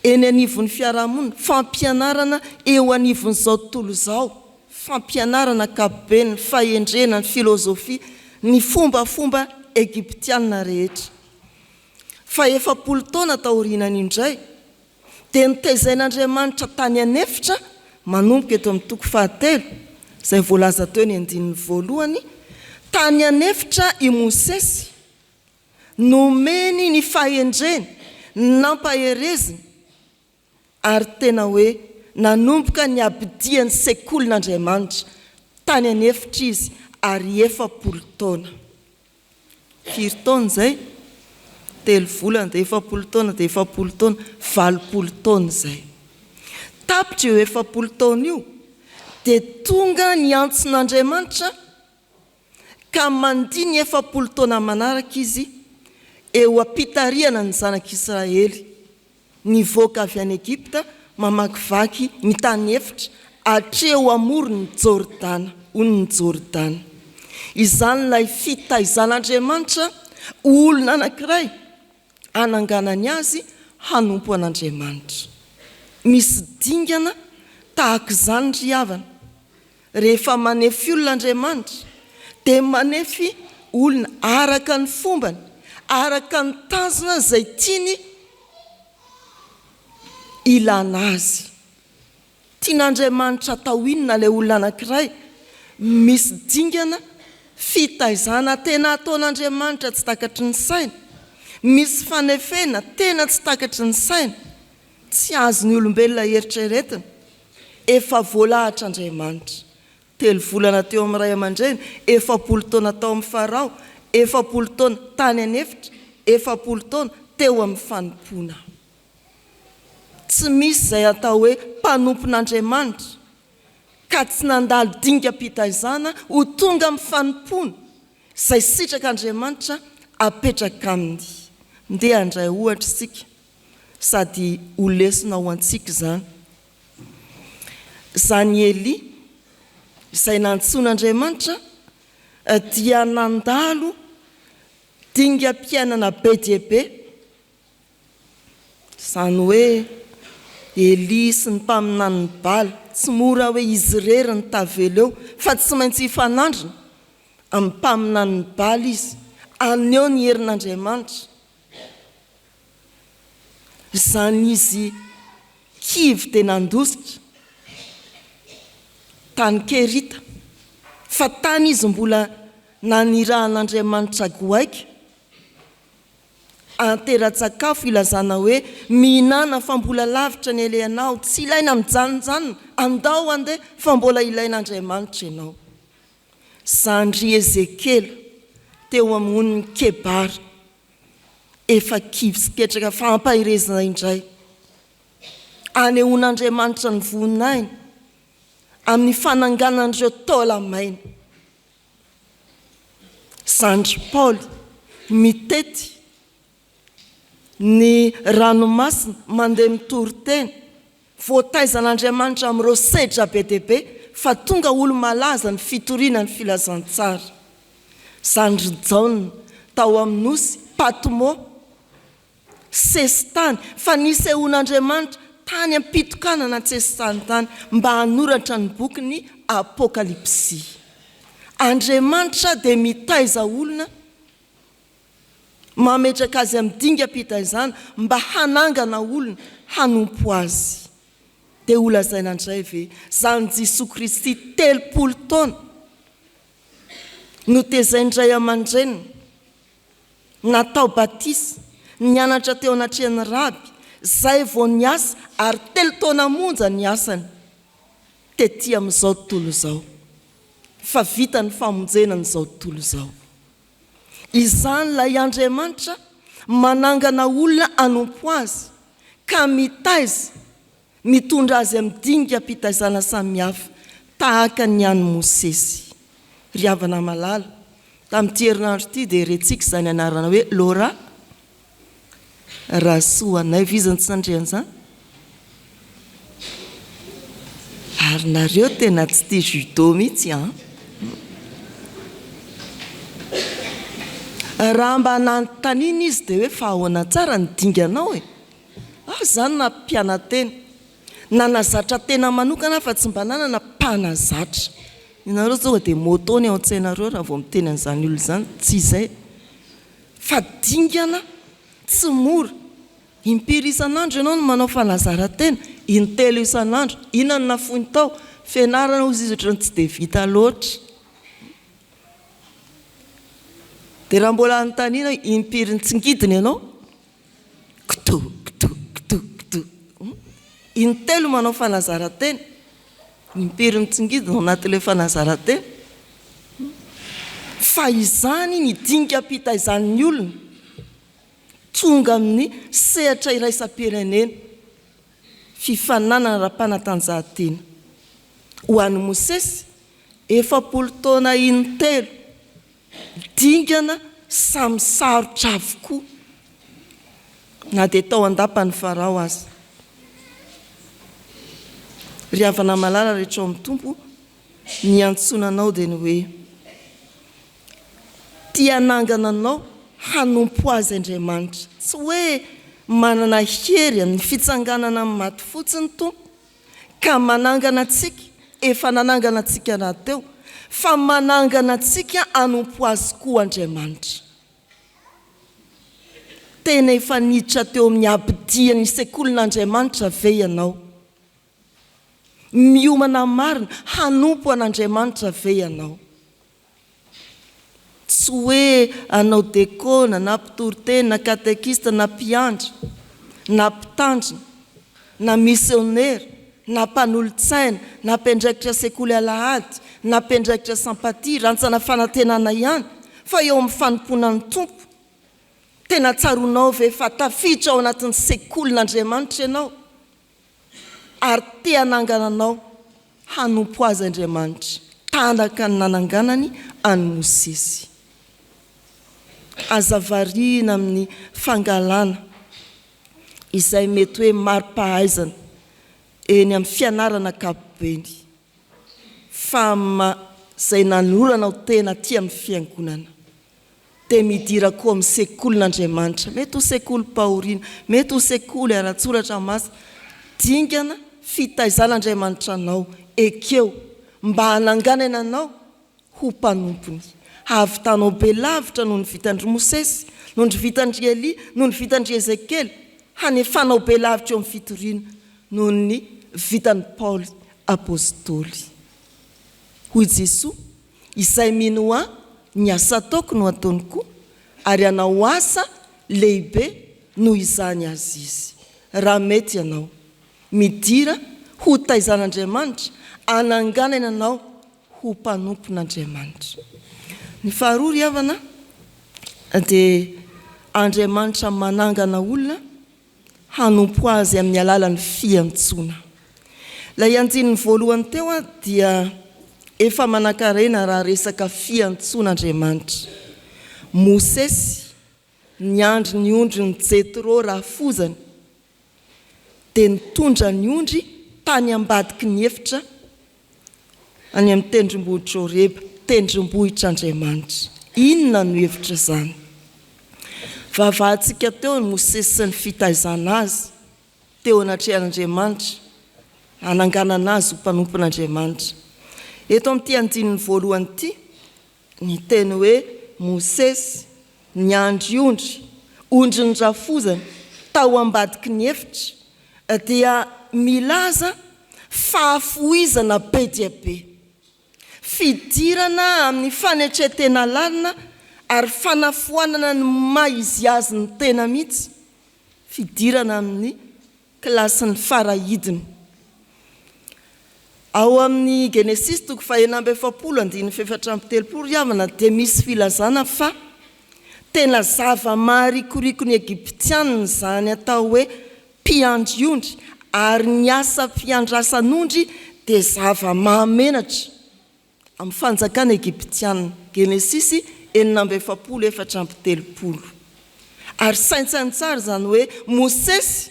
eny anivon'ny fiarahamonina, fampianarana eo anivon'izao tontolo izao, fampianarana ankapobeny, ny fahendrena, ny filozofia, ny fombafomba Egyptianina rehetra. Fa 40 taona taorianany indray dia nitaizain'Andriamanitra tany anefitra manomboka eto amin'ny 7 izay voalaza teo ny 9 tany anefitra i Mosesy nomeny ny fahendreny, nampahereziny ary tena hoe nanomboka ny abidian'ny sekolin'Andriamanitra tany anefitra izy ary 40 taona. 4 taona izay 3 volana dia 40 taona dia 40 taona 40 taona izay. Tapitra eo 40 taona io dia tonga ny antson'Andriamanitra ka mandiny 40 taona manaraka izy eo ampitariana ny zanak'Israely nivoaka avy any Egypta mamakivaky ny tany efitra hatreo amorony Tsodrano, onony Tsodrano. Izany ilay fitaizan'Andriamanitra olona anankiray ananganany azy hanompo an'Andriamanitra. Misy dingana tahaka izany ry havana. Rehefa manefy olona Andriamanitra dia manefy olona araka ny fombany, araka ny tanjona izay tiany ilana azy. Tian'Andriamanitra atao inona ilay olona anankiray, misy dingana fitaizana tena ataon'Andriamanitra tsy takatry ny saina, misy fanefena tena tsy takatry ny saina, tsy azony olombelona eritreretina, efa voalahatr'Andriamanitra. 3 volana teo amin'ny ray aman-dreny, 40 taona tao amin'ny Farao, 40 taona tany anefitra, 40 taona teo amin'ny fanompoana. Tsy misy izay atao hoe mpanompon'Andriamanitra ka tsy nandalo dingam-pitaizana ho tonga amin'ny fanompoana izay sitrak'Andriamanitra apetraka aminy. Ndeha handray ohatra isika sady ho lesona ho antsika zany. Zany Eli izay nantsoin'Andriamanitra dia nandalo dingam-piainana be dia be, izany hoe Eli sy ny mpaminany baly tsy mora hoe izy rery ny tavela eo fa tsy maintsy hifanandrina amin'ny mpaminany baly izy aneo ny herin'Andriamanitra. Izany izy kivy dia nandositra tany Kerita fa tany izy mbola nanirahan'Andriamanitra goaika antera-tsakafo ilazana hoe mihinana fa mbola lavitra ny eleanao, tsy ilaina mijanonjanona, andao andeha fa mbola ilain'Andriamanitra ianao. Zandry Ezekela teo amin'ny Kebara efa kivy sy ketraka fa ampahirezana indray anehoan'Andriamanitra ny voninahiny amin'ny fananganan'ireo taolamaina. Zandry Paoly mitety ny ranomasina mandeha mitoriteny voataizan'Andriamanitra amin'ireo sedra be deaibe fa tonga olo malaza ny fitoriana ny filazantsara. Zandry Jaona tao amin'ny nosy Patmo sesitany fa nisehoan'Andriamanitra tany ampitokanana tsesitany tany mba hanoratra ny boky ny Apokalipsia. Andriamanitra dia mitaiza olona mametraka azy amin'ny dingam-pitaizana mba hanangana olona hanompo azy. Dia ho lazaina indray ve zany Jesosy Kristy 30 taona no tezaindray aman-dreniny natao batisa nianatra teo anatrehan'ny raby zay vao niasa ary 3 taona monja ny asany tety amin'izao tontolo izao fa vita ny famonjena n'izao tontolo izao. Izany lay Andriamanitra manangana olona hanompo azy ka mitaiza mitondra azy amin'ny dingam-pitaizana samihafa tahaka ny an'i Mosesy. Ry havana malala tamin'ity herinandro ity dia retsika izany anarana hoe Laura Rasoanay vizany tsy nandrehan'izany ary nareo tena tsy tia judo mihitsy a. Raha mba nanontanina izy dia hoe fa ahoana tsara ny dinganao e. Zany na mpianateny na nazatra tena manokana fa tsy mba nanana mpanazatra. Inareo zao dia motony ao an-tsainareo raha vao miteny an'izany olo izany, tsy izay. Fa dingana tsy mora. Impiry isan'andro ianao no manao fanazara-tena, intelo isan'andro, inona no nafoiny tao, fianarana ozy izy ohatrany tsy dia vita loatra. Dia raha mbola anontaniana impiry ny tsingidiny ianao, kito. Intelo manao fanazara-tena, impiry mitsingidina ao anatin'ilay fanazara-tena. Fa izany ny dingam-pitaizan'ny olona tonga amin'ny sehatra iraisam-pirenena fifananana raha-panatanjahantena. Ho an'i Mosesy 40 taona intelo dingana samy sarotra avokoa na dia tao andapany Farao azy. Ry havana malala rehetra ao amin'ny tompo ny antsonanao dia ny hoe tia nangana anao hanompo azy Andriamanitra, tsy hoe manana hery amin'ny fitsanganana amin'ny maty fotsiny tompo ka manangana antsika efa nanangana antsika nahateo fa manangana antsika hanompo azy koa Andriamanitra. Tena efa niditra teo amin'ny abidian'ny sekolin'Andriamanitra ve ianao? Miomana marina hanompo an'Andriamanitra ve ianao? Tsy hoe anao dekona na mpitoriteny na katekista na mpiandra na mpitandrina na misionera na mpanolo-tsaina na mpiandraikitra sekoly Alahady na mpiandraikitra Sampaty, Rantsana Fanantenana ihany fa eo amin'ny fanomponan'ny tompo. Tena tsaronao ve fa tafiditra ao anatin'ny sekolin'Andriamanitra ianao ary te hanangana anao hanompo azy Andriamanitra tanaka ny nananganany any Mosesy. Azavariana amin'ny fangalana izay mety hoe mari-pahaizana eny amin'ny fianarana ankapobeny fa izay nanorana tena aty amin'ny fiangonana dia midira koa amin'ny sekolin'Andriamanitra, mety ho sekoly Paorina, mety ho sekoly Ara-tsoratra Masina, dingana fitaizan'Andriamanitra anao ekeo mba hananganana anao ho mpanompony. Havitanao be lavitra noho ny vitandry Mosesy, noho ny vitandry Eli, noho ny vitandry Ezekely, hanefanao be lavitra eo amin'ny fitoriana noho ny vitany Paoly apôstôly. Hoy Jesoa, izay mino ahy ny asa ataoko no ataony koa, ary anao asa lehibe noho izany azy izy. Raha mety ianao midira ho taizan'Andriamanitra, ananganana anao ho mpanompon'Andriamanitra. Ny faharoa ry havana dia Andriamanitra manangana olona hanompo azy amin'ny alalan'ny fiantsoana. Ilay andininy voalohany teo dia efa manan-karena raha resaka fiantsoan'Andriamanitra. Mosesy niandry ny ondry ny Jetro raha fozany dia nitondra ny ondry tany ambadiky ny efitra any amin'ny tendrombohitra Horeba, tendrombohitr'Andriamanitra. Inona no hevitra zany? Vavahantsika teo ny Mosesy sy ny fitaizana azy teo anatrehan'Andriamanitra, ananganana azy ho mpanompon'Andriamanitra. Eto amin'ity andininy voalohany ity, ny teny hoe Mosesy niandry ondry ny rafozany tao ambadiky ny efitra, dia milaza fahafoizana be dia be, fidirana amin'ny fanetretena lalina ary fanafoanana ny maizy azy ny tena mihitsy, fidirana amin'ny klasin'ny farahidiny. Ao amin'ny Genesis 19:7-telopolo ry havana dia misy filazana fa tena zava-maharikoriko ny Egyptianina zany atao hoe mpiandry ondry, ary ny asa mpiandrasan'ondry dia zava-mahamenatra amin'ny fanjakana Egyptianina. Genesis 9:7-telopolo. Ary saintsany tsara zany hoe Mosesy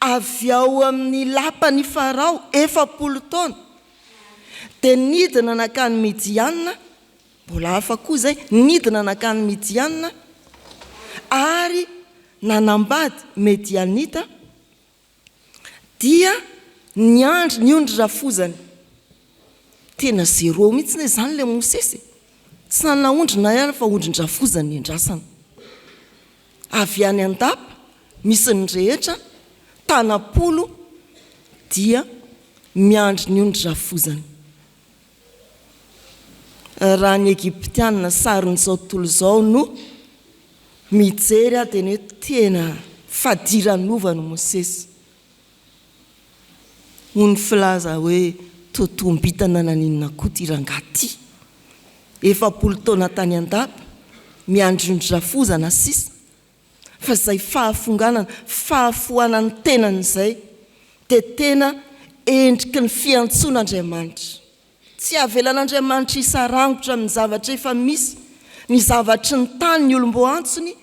avy ao amin'ny lapany Farao 40 taona dia nidina nakany Midianina, mbola hafa koa zay, nidina nakany Midianina ary nanambady Medianita, dia niandry ny ondry rafozany. Tena zero mihitsy ny zany le Mosesy, tsy nanana ondrina ihany fa ondrin-drafozany endrasana. Avy any an-dapa misy ny rehetra, tanapolo, dia miandry ny ondry rafozany. Raha ny Egyptianina saron'izao tontolo izao no mijery dia ny hoe tena fadiran'ova no Mosesy. Hoy ny filaza hoe totombitana naninona koa ty rangaty. 40 taona tany an-dapa miandry ondry rafozana sisa, fa izay fahafoanany tenan'izay dia tena endriky ny fiantsoan'Andriamanitra. Tsy avelan'Andriamanitra isarangotra amin'ny zavatra efa misy, ny zavatry ny tany ny olombo antsony,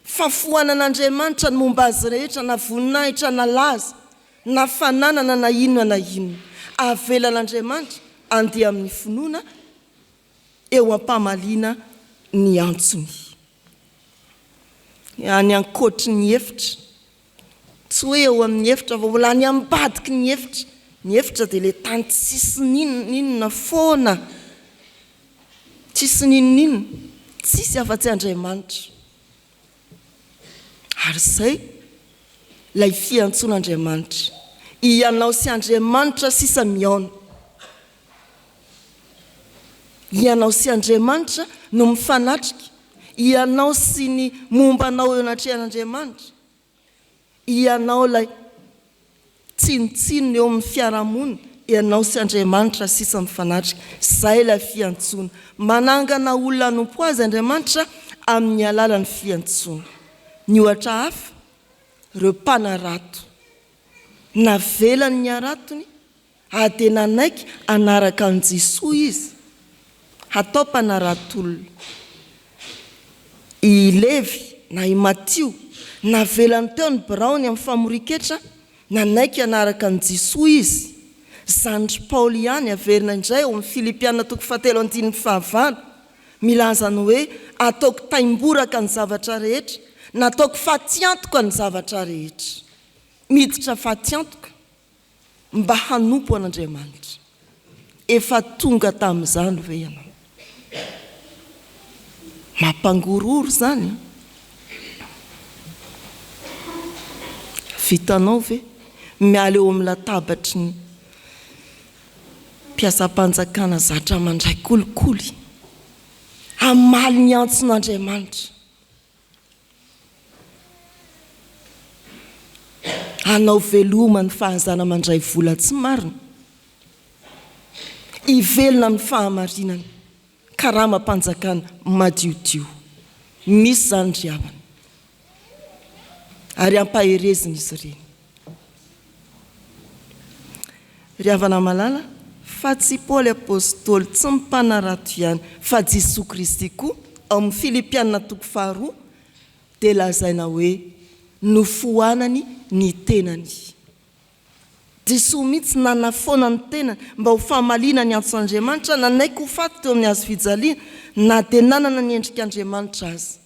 fa foanan'Andriamanitra ny momba azy rehetra, na voninahitra na laza, na fananana na inona na inona. Avelan'Andriamanitra andeha amin'ny finoana eo ampamaliana ny antsony. Any ankotry ny efitra, tsy hoe eo amin'ny efitra fa mbola any ambadiky ny efitra. Ny efitra dia le tany tsisy ninona foana, tsisy ninona, tsisy afa-tsy Andriamanitra. Ary izay ilay fiantsoan'Andriamanitra, ianao sy Andriamanitra sisa miaona. Ianao sy Andriamanitra no mifanatrika, ianao sy ny mombanao eo anatrehan'Andriamanitra, ianao ilay tsinotsinona eo amin'ny fiarahamonina, ianao sy Andriamanitra sisa mifanatrika. Izay ilay fiantsoana. Manangana olona hanompo azy Andriamanitra amin'ny alalan'ny fiantsoana. Ny ohatra hafa, ireo mpanarato, navelany ny aratony, dia nanaiky anaraka an Jesoa izy, hatao mpanaratolona. I Levi na i Matio navelany teo ny biraony amin'ny famoriketra, nanaiky anaraka an Jesoa izy. Zandry Paoly ihany averina indray ao amin'ny Filipiana 4:15 milazany hoe ataoko taimboraka ny zavatra rehetra, nataoko fatiantoka ny zavatra rehetra. Miditra fatiantoka mba hanompo an'Andriamanitra. Efa tonga tamin'izany ve ianao? Mampangororo zany. Vitanao ve miala eo amin'ny latabatry ny mpiasam-panjakana zatra mandray kolikoly, amaly ny antson'Andriamanitra, anao veloma ny fahazana mandray vola tsy marina, ivelona amin'ny fahamarinana, karamam-panjakana madiodio. Misy zany ry havana, ary ampaherezina izy ireny. Ry havana malala, fa tsy Paoly apôstôly tsy mpanarato ihany, fa Jesosy Kristy koa ao amin'ny Filipianina 2:2 dia lazaina hoe nofoanany ny tenany. Jesosy mihitsy nanafona ny tenany mba ho famalina ny antson'Andriamanitra, nanaiko ho faty teo amin'ny hazo fijaliana, na dia nanana ny endrik'Andriamanitra azy,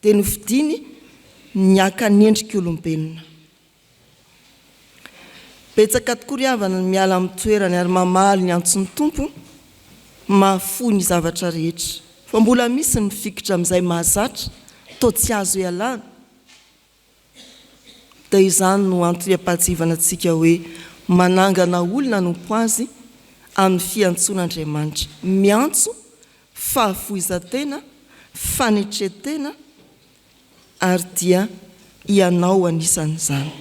dia novidiny niaka ny endrik'olombelona. Betsaka tokoa ry havana ny miala amin'ny toerany ary mamaly ny antson'ny tompo, mahafoy ny zavatra rehetra. Fa mbola misy ny fikitra amin'izay mahazatra, toa tsy azo ialana. Dia izany no antoyam-pahatsivana antsika hoe manangana olona nompo azy amin'ny fiantson'Andriamanitra. Miantso, fahafoizan-tena, fanetretena, ary dia ianao anisan'izany.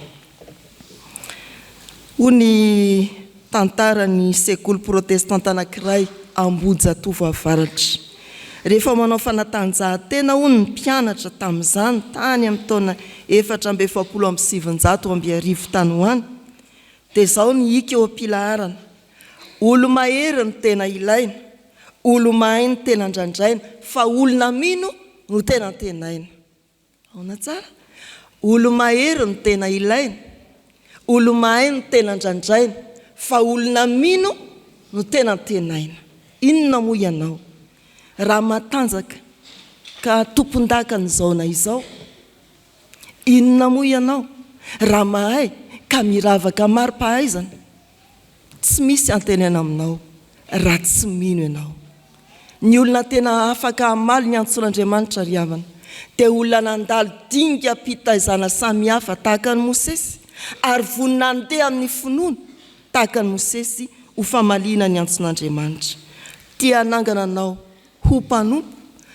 Ho ny tantara ny sekoly protestanta anankiray Ambojatovo avaratra. Rehefa manao fanatanjahantena hono ny mpianatra tamin'izany tany amin'ny taona 1750 tany hoany, dia izao ny hika eo am-pilaharana: olo mahery ny tena ilaina, olo mahay ny tena ndrandraina, fa olona mino no tena tenaina. Aona tsara? Olo mahery ny tena ilaina, olo mahay ny tena ndrandraina, fa olona mino no tena tenaina. Inona moa ianao? Raha matanjaka ka tompon-daka n'izao na izao, inona moa ianao? Raha mahay ka miravaka mari-pahaizana, tsy misy antenena aminao raha tsy mino ianao. Ny olona tena afaka hamaly ny antson'Andriamanitra ry havana dia olona nandalo dinga mpitaizana samihafa tahaka ny Mosesy, ary vonina andeha amin'ny finoana tahaka ny Mosesy ho famaliana ny antson'Andriamanitra. Tia hanangana anao ho mpanompo,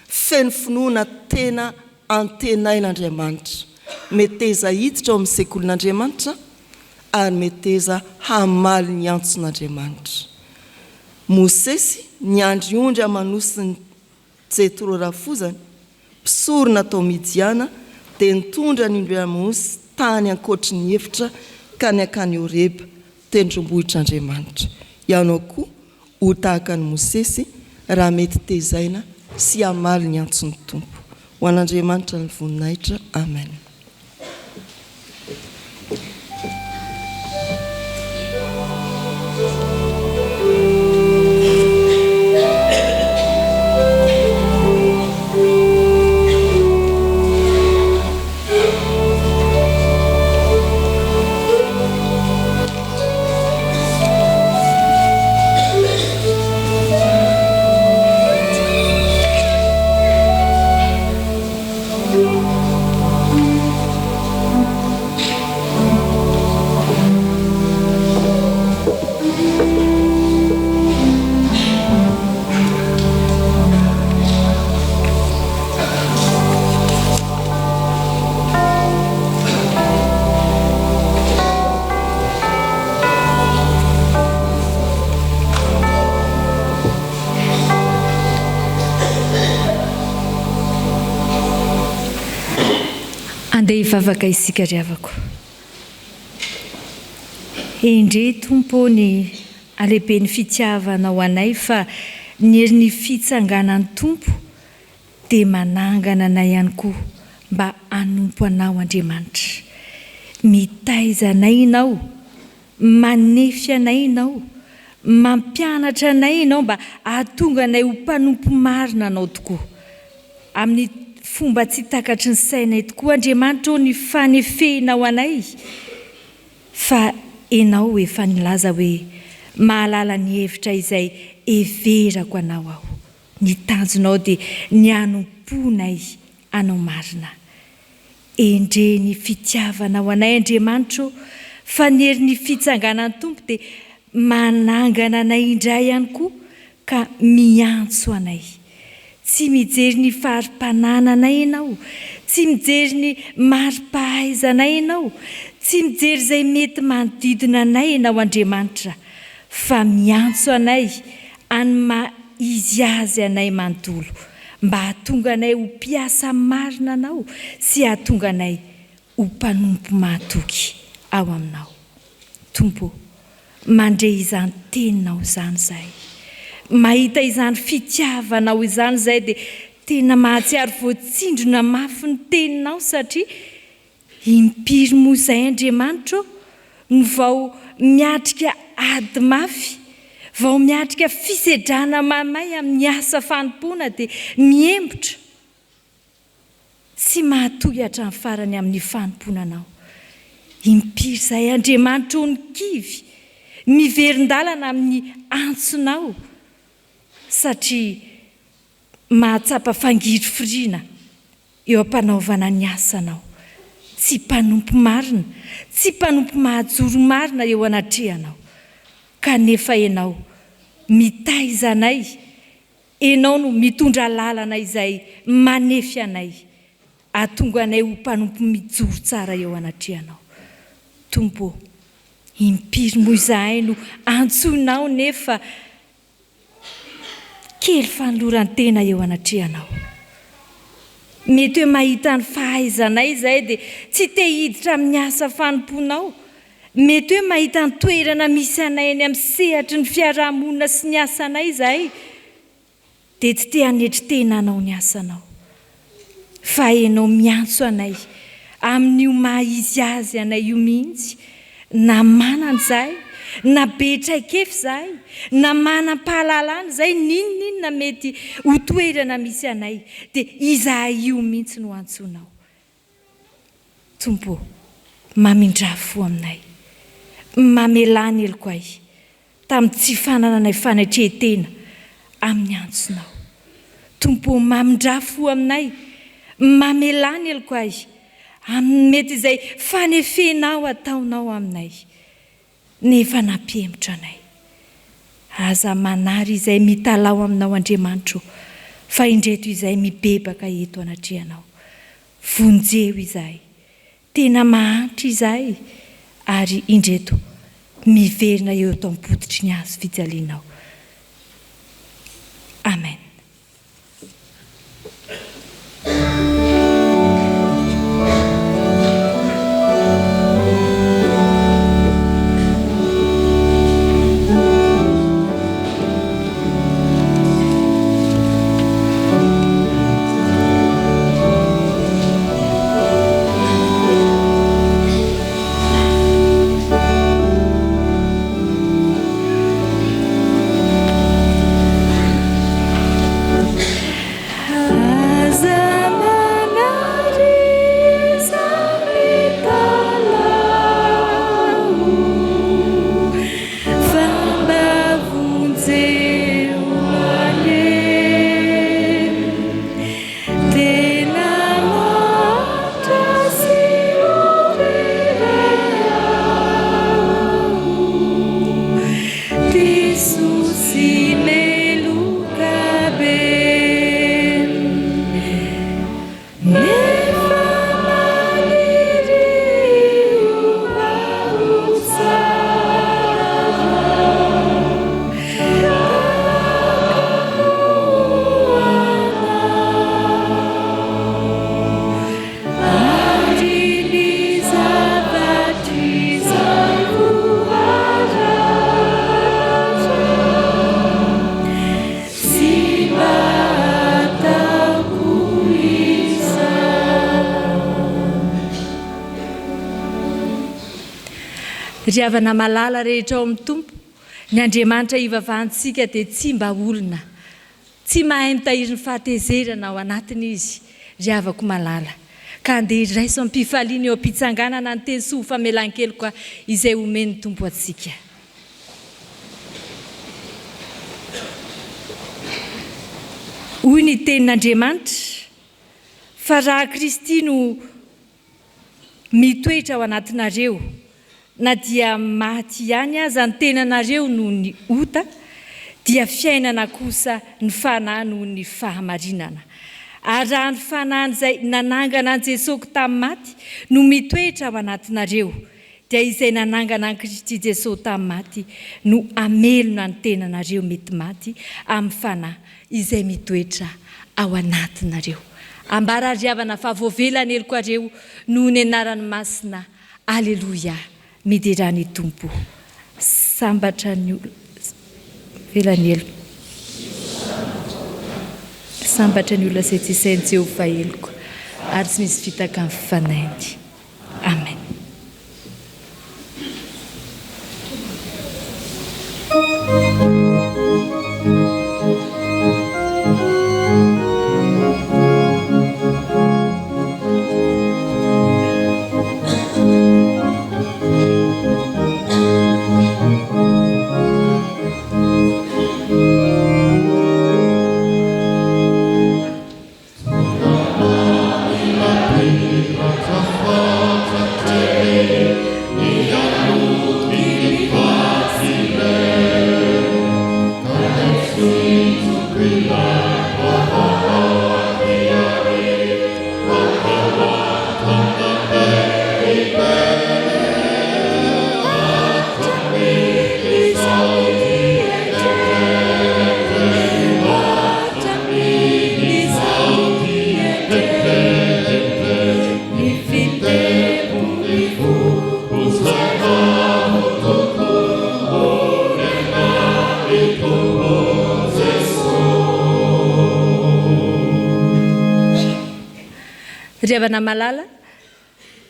feno finoana tena antenain'Andriamanitra. Meteza hiditra ao amin'ny sekolin'Andriamanitra, ary meteza hamaly ny antson'Andriamanitra. Mosesy niandriondry amanosiny Jetro rafozany, mpisorona tao Midiana, dia nitondra ny Indriamosy tany ankoatry ny efitra ka niakany Horeba tendrombohitr'Andriamanitra. Ianao koa ho tahaka ny Mosesy raha mety tezaina sy hamaly ny antson'ny tompo. Ho an'Andriamanitra ny voninahitra. Amen. Andeha hivavaka isika ry havako. Indre Tompo ny alehibe ny fitiavana ho anay, fa ny hery ny fitsanganan'ny Tompo dia manangana anay ihany koa mba hanompo anao Andriamanitra. Mitaiza anay ianao, manefy anay ianao, mampianatra anay ianao mba hahatonga anay ho mpanompo marina anao tokoa. Amin'ny fomba tsy takatry ny sainay tokoa Andriamanitra, ny fanefehinao anay, fa enao efa nilaza hoe mahalala ny hevitra izay everako anao aho, ny tanjonao dia ny anomponay anao marina. Endre ny fitiavana ho anay Andriamanitra, fa ny herin'ny fitsanganan'ny tompo dia manangana anay indray ihany koa ka miantso anay. Tsy mijery ny farim-panananay ianao, tsy mijery ny mari-pahaizanay ianao, tsy mijery izay mety manodidina anay ianao Andriamanitra, fa miantso anay anyma izy azy anay manontolo, mba hahatonga anay ho mpiasa marina anao sy hahatonga anay ho mpanompo mahatoky ao aminao. Tompo, mandre izany teninao izany izahay. Mahita izany fitiavanao izany izahay dia tena mahatsiaro voatsindrona mafy ny teninao, satria impiry moa izay Andriamanitra no vao miatrika ady mafy, vao miatrika fisedrana mamay amin'ny asa fanompoana dia miembotra sy mahatoy hatramin'ny farany amin'ny fanompoananao. Impiry izay Andriamanitra ho ny kivy, miverin-dalana amin'ny antsonao, satria mahatsapa fangiry firiana eo am-panaovana ny asanao. Tsy mpanompo marina, tsy mpanompo mahajoro marina eo anatrehanao, kanefa ianao mitaiza anay, ianao no mitondra lalana izay manefy anay, ahatonga anay ho mpanompo mijoro tsara eo anatrehanao. Tompo, impiry moa izahay no antsonao nefa kely fanoloran-tena eo anatrehanao. Mety hoe mahita ny fahaizanay izahay dia tsy te hiditra amin'ny asa fanomponao. Mety hoe mahita ny toerana misy anay eny amin'ny sehatry ny fiarahamonina sy ny asanay izahay dia tsy te hanetri-tena anao ny asanao. Fa ianao miantso anay amin'io maha izy azy anay io mihitsy, na manana izahay, na betraikefy izahay, na manam-pahalalana izahay, ninona mety ho toerana misy anay dia izahay io mihitsy no antsonao. Tompo, mamindrafo aminay, mamelany eloko ay tamin'ny tsy fanananay fanatrehan-tena amin'ny antsonao. Tompo, mamindrafo aminay, mamelany eloko ay amin'ny mety izay fanefenao ataonao aminay, nefa nampihemotra anay. Aza manary izay mitalao aminao Andriamanitra, fa indreto izay mibebaka eto anatrehanao. Vonjeo izahay, tena mahantra izahay, ary indreto miverina eo atao am-potitry ny hazo fijalianao. Amen. Ry havana malala rehetra ao amin'ny tompo, ny Andriamanitra ivavahantsika dia tsy mba olona, tsy mahay mitahiry ny fahatezerana ao anatiny izy, ry havako malala. ka andeha raiso am-pifaliana eo am-pitsanganana ny teny sy ho famelan-kely koa izay omeny tompo atsika. Hoy ny tenin'Andriamanitra fa raha Kristy no mitoetra ao anatinareo na dia maty ihany aza ny tenanareo no ny ota dia fiainana kosa ny fanahy noho ny fahamarinana. Ary raha ny fanahy izay nanangana an Jesosy tamin'ny maty no mitoetra ao anatinareo dia izay nanangana an Kristy Jesosy tamin'ny maty no amelona ny tenanareo mety maty amin'ny fanahy izay mitoetra ao anatinareo. Ambara-riavana fa voavelany eloko areo noho ny anarany masina. Aleloia. Miderany tompo. Sambatra ny velany elo. Sambatra ny olona izay tsy sain'ny Jehovah eloko ary tsy misy fitaka amin'ny fanainy. Amen. Riavana malala,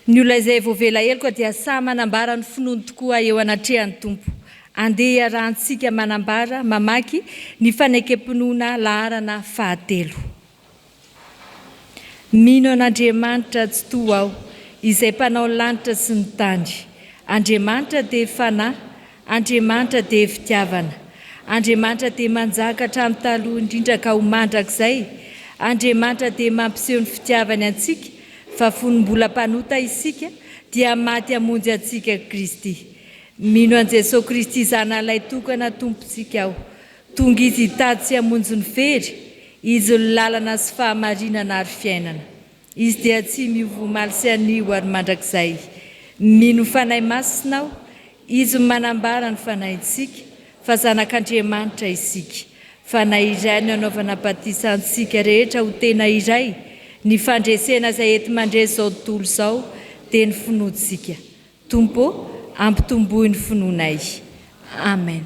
ny olona izay voavela eloko dia samy manambara ny finoany tokoa eo anatrehan'ny tompo. Andeha iarahantsika manambara mamaky ny fanekam-pinoana laharana 7. Mino an'Andriamanitra tsy toa aho, izay mpanao lanitra sy ny tany. Andriamanitra dia fanahy, Andriamanitra dia fitiavana. Andriamanitra dia manjaka hatramin'ny taloha indrindra ka ho mandrakizay. Andriamanitra dia mampiseho ny fitiavany antsika, fa fonom-bolam-panota isika dia maty hamonjy antsika Kristy. Mino an Jesosy Kristy zanalay tokana tompontsika aho. Tonga izy hitady sy hamonjy ny fery, izy ny lalana sy fahamarinana ary fiainana. Izy dia tsy miovomaly sy anio ary mandrakizay. Mino fanahy masina aho, izy manambara ny fanahintsika, fa zanak'Andriamanitra isika. Fanahy iray ny anaovana batisantsika rehetra ho tena iray. Ny fandresena izay ety mandresy izao tontolo izao dia ny finoantsika. Tompo, ampitombohy ny finoanay. Amen.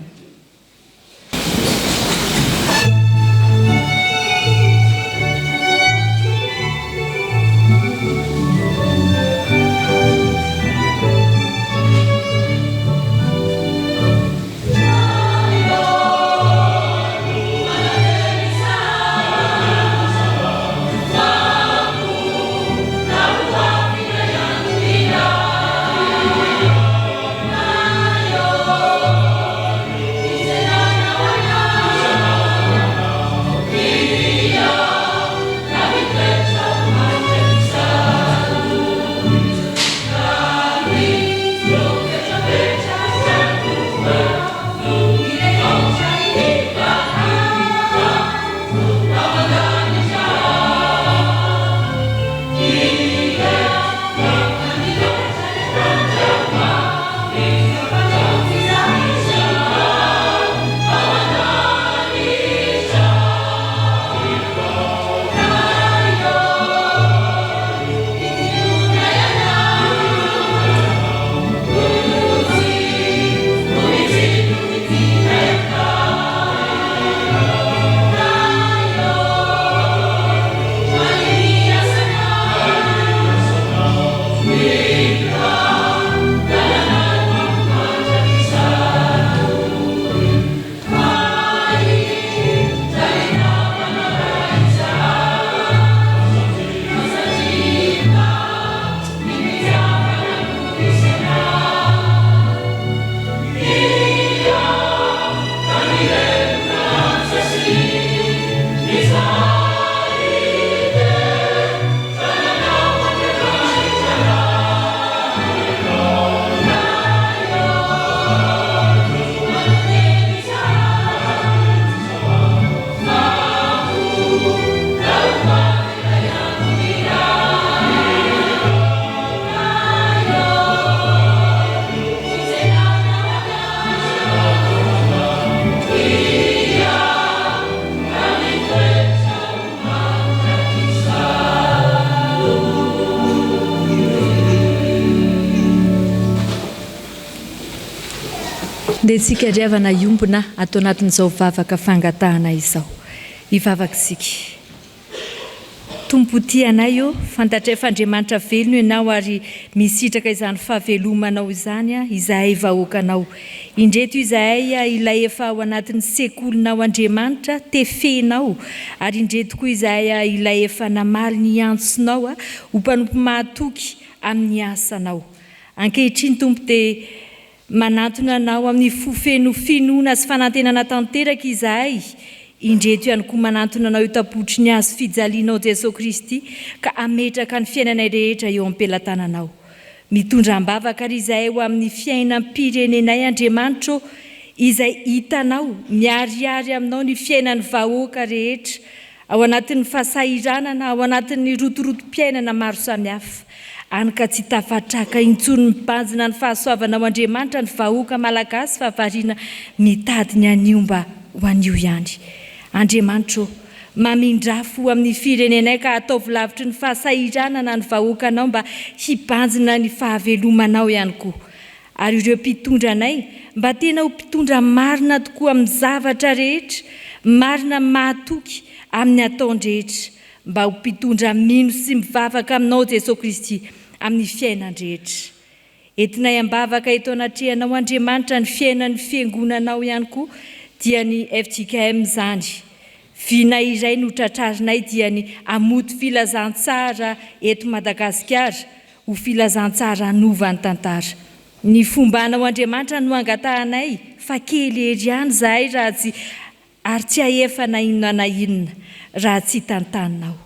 dia tsika riavana iombona atao anatin'izao vavaka fangatahana izao hivavakitsika. Tompo tianay io fantatray fandriamanitra velona ianao ary misitraka izany fahavelomanao izany izahay vahoakanao. Indreto izahay ilay efa ao anatin'ny sekolinao Andriamanitra tefenao, ary indreto koa izahay ilay efa namaly ny antsonao ho mpanompo mahatoky amin'ny asanao. Ankehitriny Tompo dia manantona anao amin'ny fofeno finoana sy fanantenana tanteraka izahay. Indreto ihany koa manantona anao io tapotry ny azo fijalianao Jesosy Kristy ka ametraka ny fiainanay rehetra eo am-pelantananao. Mitondra ambavaka ary izahay ho amin'ny fiainam-pirenenay Andriamanitra izay hitanao miariary aminao ny fiainan'ny vahoaka rehetra ao anatin'ny fahasahiranana, ao anatin'ny rotorotom-piainana maro samihafa. Any ka tsy tafatraka intsony mibanjina ny fahasoavanao Andriamanitra ny vahoaka malagasy fa variana mitady ny anio mba ho anio ihany. Andriamanitra, mamindrafo amin'ny firenenay ka ataovy lavitry ny fahasahiranana ny vahoakanao mba hibanjina ny fahavelomanao ihany koa. Ary ireo mpitondranay mba tena ho mpitondra marina tokoa amin'ny zavatra rehetra, marina mahatoky amin'ny ataon-drehetra, mba ho mpitondra mino sy mivavaka aminao Jesosy Kristy amin'ny fiainan-drehetra. Entinay ambavaka eto anatrehanao Andriamanitra ny fiainan'ny fiangonanao ihany koa dia ny Fjkm izany. Vina iray no tratrarinay dia ny hamoty filazantsara eto Madagasikara ho filazantsara anovan'ny tantara. Ny fombanao Andriamanitra no angatahanay fa kely ery ihany zahay raha tsy ary tsy ahefa na inona na inona raha tsy tantaninao.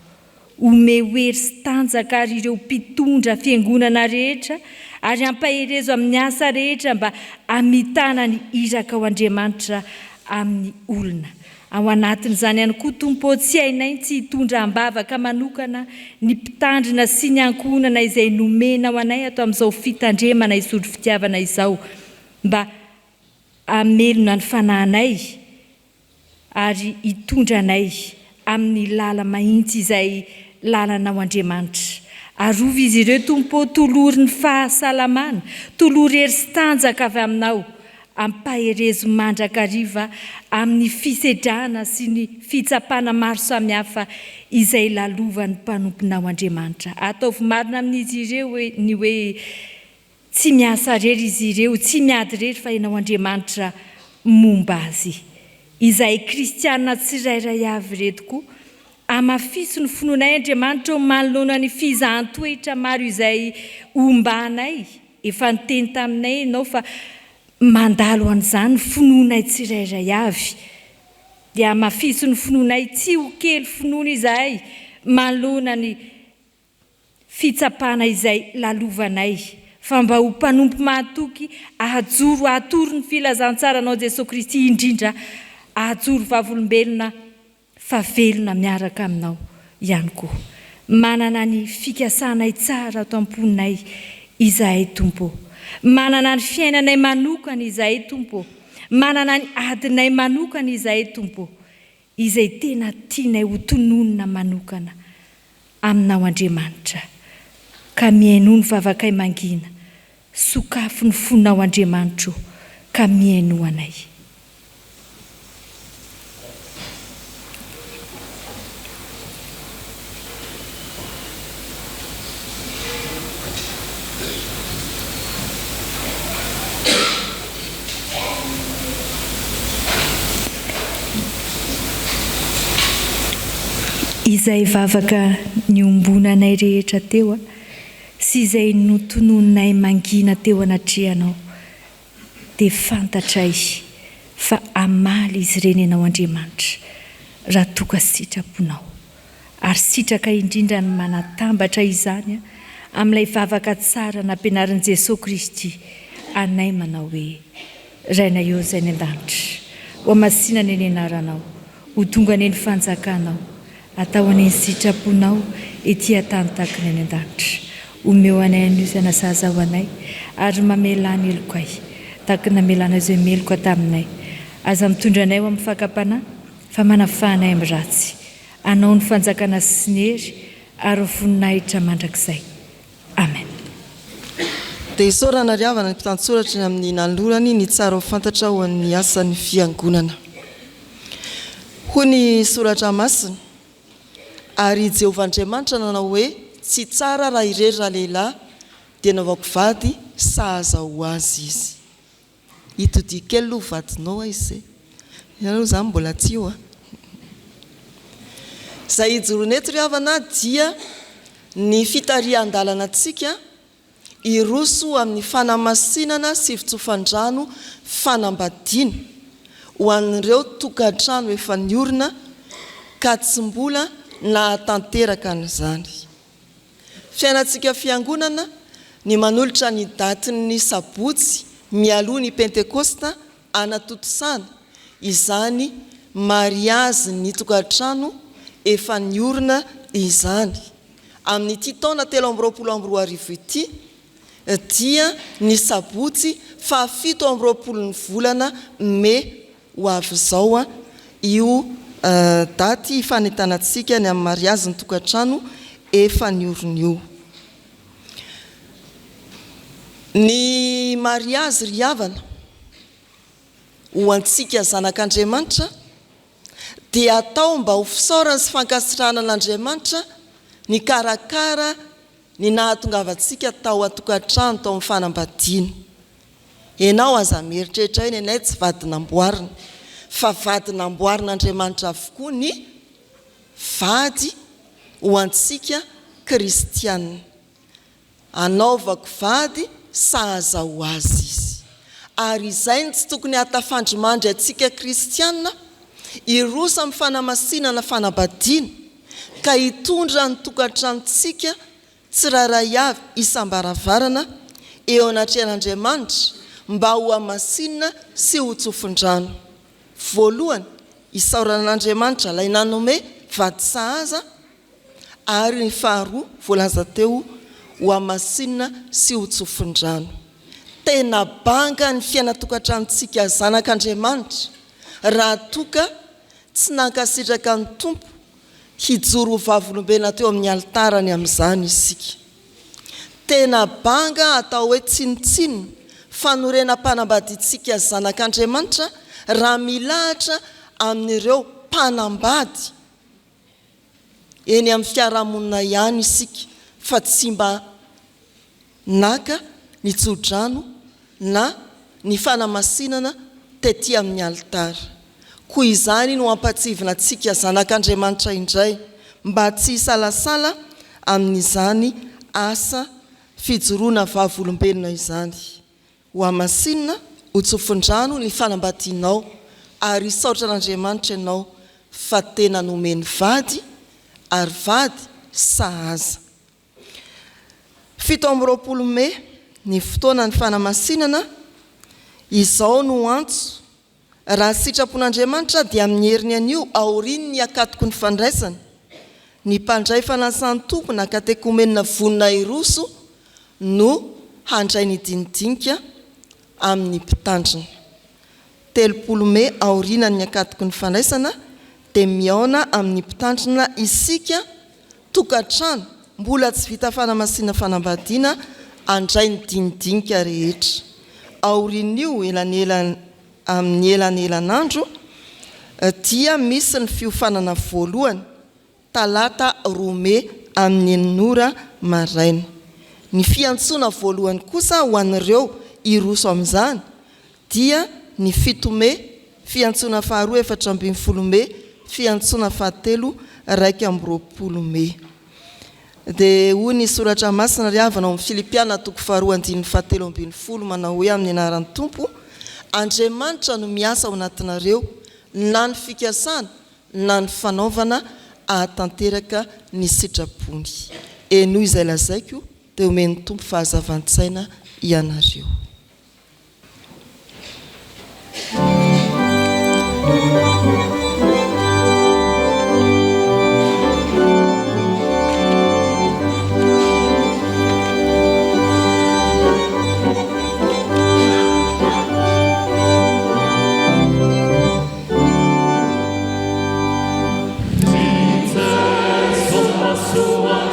Ome hery sy tanjaka ary ireo mpitondra fiangonana rehetra ary ampaherezo amin'ny asa rehetra mba hamitana ny iraka ao Andriamanitra amin'ny olona. Ao anatin'izany ihany koa Tompo, tsy hainay tsy hitondra ambavaka manokana ny mpitandrina sy ny ankohonana izay nomenao anay atao amin'izao fitandremana isotry fitiavana izao mba hamelona ny fanahinay ary hitondranay amin'ny lala mahitsy izay lalanao Andriamanitra. Arovy izy ireo Tompo, tolory ny fahasalamana, tolory hery sy tanjaka avy aminao, ampaherezo mandrakariva amin'ny fisedrana sy ny fitsapana maro samihafa izay lalovan'ny mpanomponao Andriamanitra. Ataovy marina amin'izy ireo ny hoe tsy miasa rery izy ireo, tsy miady rery fa ianao Andriamanitra momba azy. Izay kristianina tsirairay avy reto koa, amafiso ny finoanay Andriamanitra manoloana ny fizahan-toetra maro izay ombanay. Efa niteny taminay ianao fa mandalo an'izany finoanay tsirairay avy. Dia amafiso ny finoanay tsy ho kely finoana izahay manoloana ny fitsapana izay lalovanay. Fa mba ho mpanompo mahatoky ahajoro atoro ny filazantsaranao Jesosy Kristy, indrindra ahajoro vavolombelona fa velona miaraka aminao ihany koa. Manana ny fikasanay tsara ato am-ponay izahay Tompo. Manana ny fiainanay manokana izahay Tompo. Manana ny adinay manokana izahay Tompo. Izay tena tianay ho tononona manokana aminao Andriamanitra. Ka mihaino ny vavakay mangina, sokafo ny fonao Andriamanitra, ka mihaino anay. Izay vavaka ny ombonanay rehetra teo sy izay notononay mangina teo anatrehanao, dia fantatray fa amaly izy ireny ianao Andriamanitra raha toka sitraponao. Ary sitraka indrindra ny manatambatra izany amin'ilay vavaka tsara nampianarin'i Jesosy Kristy anay manao hoe: Raina eo izay ny an-danitra, ho amasinana eny anaranao, ho tonga eny fanjakanao, atao any sitraponao ety tany takiny any an-danitra. Omeo anay an'io izay nasaza ho anay, ary mamelana eloko ay tahaka namelana izay meloko taminay. Aza mitondra anay ho amin'ny fakapanahy, fa manafahanay amin'ny ratsy. Anao ny fanjakana sy ny hery ary voninahitra mandrakizay. Amen. dia isaorana riavana ny mpitantsoratra ny amin'ny nanolorany ny tsara ho fantatra ho an'ny asan'ny fiangonana. Hoy ny soratra masina, ary Jehovah-Andriamanitra nanao hoe tsy tsara raha irery raha lehilahy dia navaoko vady sahaza ho azy izy. Itodikely aloha vadinao izy ianao zany mbola tio Zay ijoroneto ry havana dia ny fitarihan-dalana antsika iroso amin'ny fanamasinana sy fitsofan-drano fanambadiana ho an'ireo tokantrano efa niorina ka tsy mbola nahatanteraka an'izany. Fiainantsika fiangonana ny manolotra ny datin'ny sabotsy mialoha ny pentekosta anatotosana izany mariazy ny tokantrano efa niorina izany. Amin'ity taona 2024 ity dia ny sabotsy fa 17 ny volana me ho avy zao io daty fanentanantsika ny amin'ny mariazy ny tokantrano efa niorina io. Ny mariazy ry havana ho antsika zanak'Andriamanitra dia atao mba ho fisaorana sy fankasitrahana an'Andriamanitra ny karakara ny nahatongavantsika tao atokantrano tao amin'ny fanambadiana. Ianao aza mieritreritra eny anay tsy vadinamboarina fa vadinamboarin'Andriamanitra avokoa ny vady ho antsika kristianina. Anaovako vady sahaza ho azy izy. Ary izay tsy tokony hatafandromandry antsika kristianina irosa amin'ny fanamasinana fanambadiana ka hitondra ny tokantranontsika tsiraray avy isam-baravarana eo anatrehan'Andriamanitra mba ho amasinina sy ho tsofin-drano. Voalohany isaoran'Andriamanitra ilay nanome vady sahaza, ary ny faharoa voalaza teo ho amasinina sy ho tsofin-drano. Tena banga ny fiainatokantranontsika zanak'Andriamanitra raha toka tsy nankasitraka ny tompo hijoro vavolombelona teo amin'ny altarany amin'izany isika. Tena banga atao hoe tsinitsinina fanorenam-panambadintsika zanak'Andriamanitra raha milahatra amin'ireo mpanambady eny amin'ny fiarahamonina ihany isika fa tsy mba naka ny Tsodrano na ny fanamasinana tetỳ amin'ny altara. Koa izany no ampatsivina antsika zanak'Andriamanitra indray mba tsy salasala amin'izany asa fijoroana vavolombelona izany. Ho amasinina, ho tsofin-drano ny fanambadianao ary saotra an'Andriamanitra ianao fa tena nomeny vady ary vady sahaza. 17 me ny fotoana ny fanamasinana, izao no antso raha sitrapon'Andriamanitra dia amin'ny heriny anio aoriny ny akatoko ny fandraisana ny mpandray fanasany tompo na katekomenina vonina iroso no handray ny dinidinika amin'ny mpitandrina. 30 me aorina ny akatoko ny fandraisana dia miaona amin'ny mpitandrina isika tokantrano mbola tsy vita fanamasinana fanambadiana andray ny dinidinika rehetra. Aorin'io amin'ny elanelanandro dia misy ny fiofanana voalohany talata 2 me amin'ny 9 maraina. Ny fiantsoana voalohany kosa ho an'ireo iroso amin'izany dia ny 7 me, fiantsoana faharoa 14 me, fiantsoana fahatelo 20 me. Dia hoy ny soratra masina ry havana amin'ny Filipiana 2:17 manao hoe amin'ny anaran'ny Tompo, Andriamanitra no miasa ao anatinareo na ny fikasana na ny fanaovana ahatanteraka ny sitrapony. Noho izay lazaiko dia omeny Tompo fahazavan-tsaina ianareo. Sua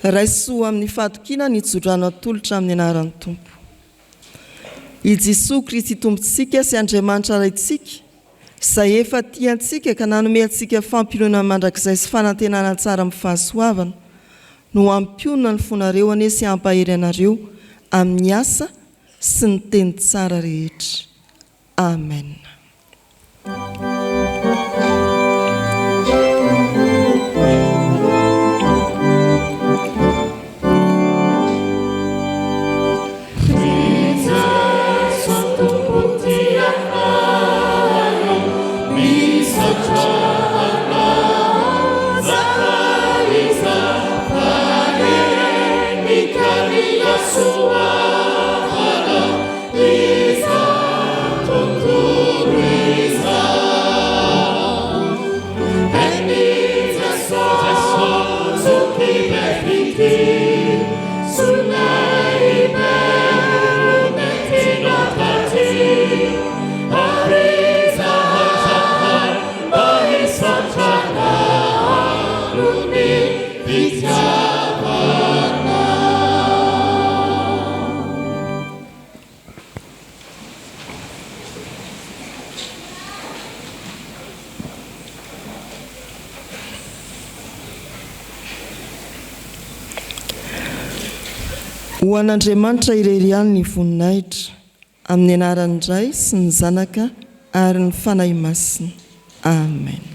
raisoa amin'ny fahatokiana ny Tsodrano atolotra amin'ny anaran'ny Tompo. I Jesosy Kristy tompontsika sy Andriamanitra raintsika, izay efa tiantsika ka nanome antsika fampilona mandrakizay sy fanantenana tsara amin'ny fahasoavana, no ampionona ny fonareo ane sy ampahery anareo amin'ny asa sy ny teny tsara rehetra. Amen. Ho an'Andriamanitra irery ihany ny voninahitra, amin'ny anaran'ny Ray sy ny Zanaka ary ny fanahy masina. Amen.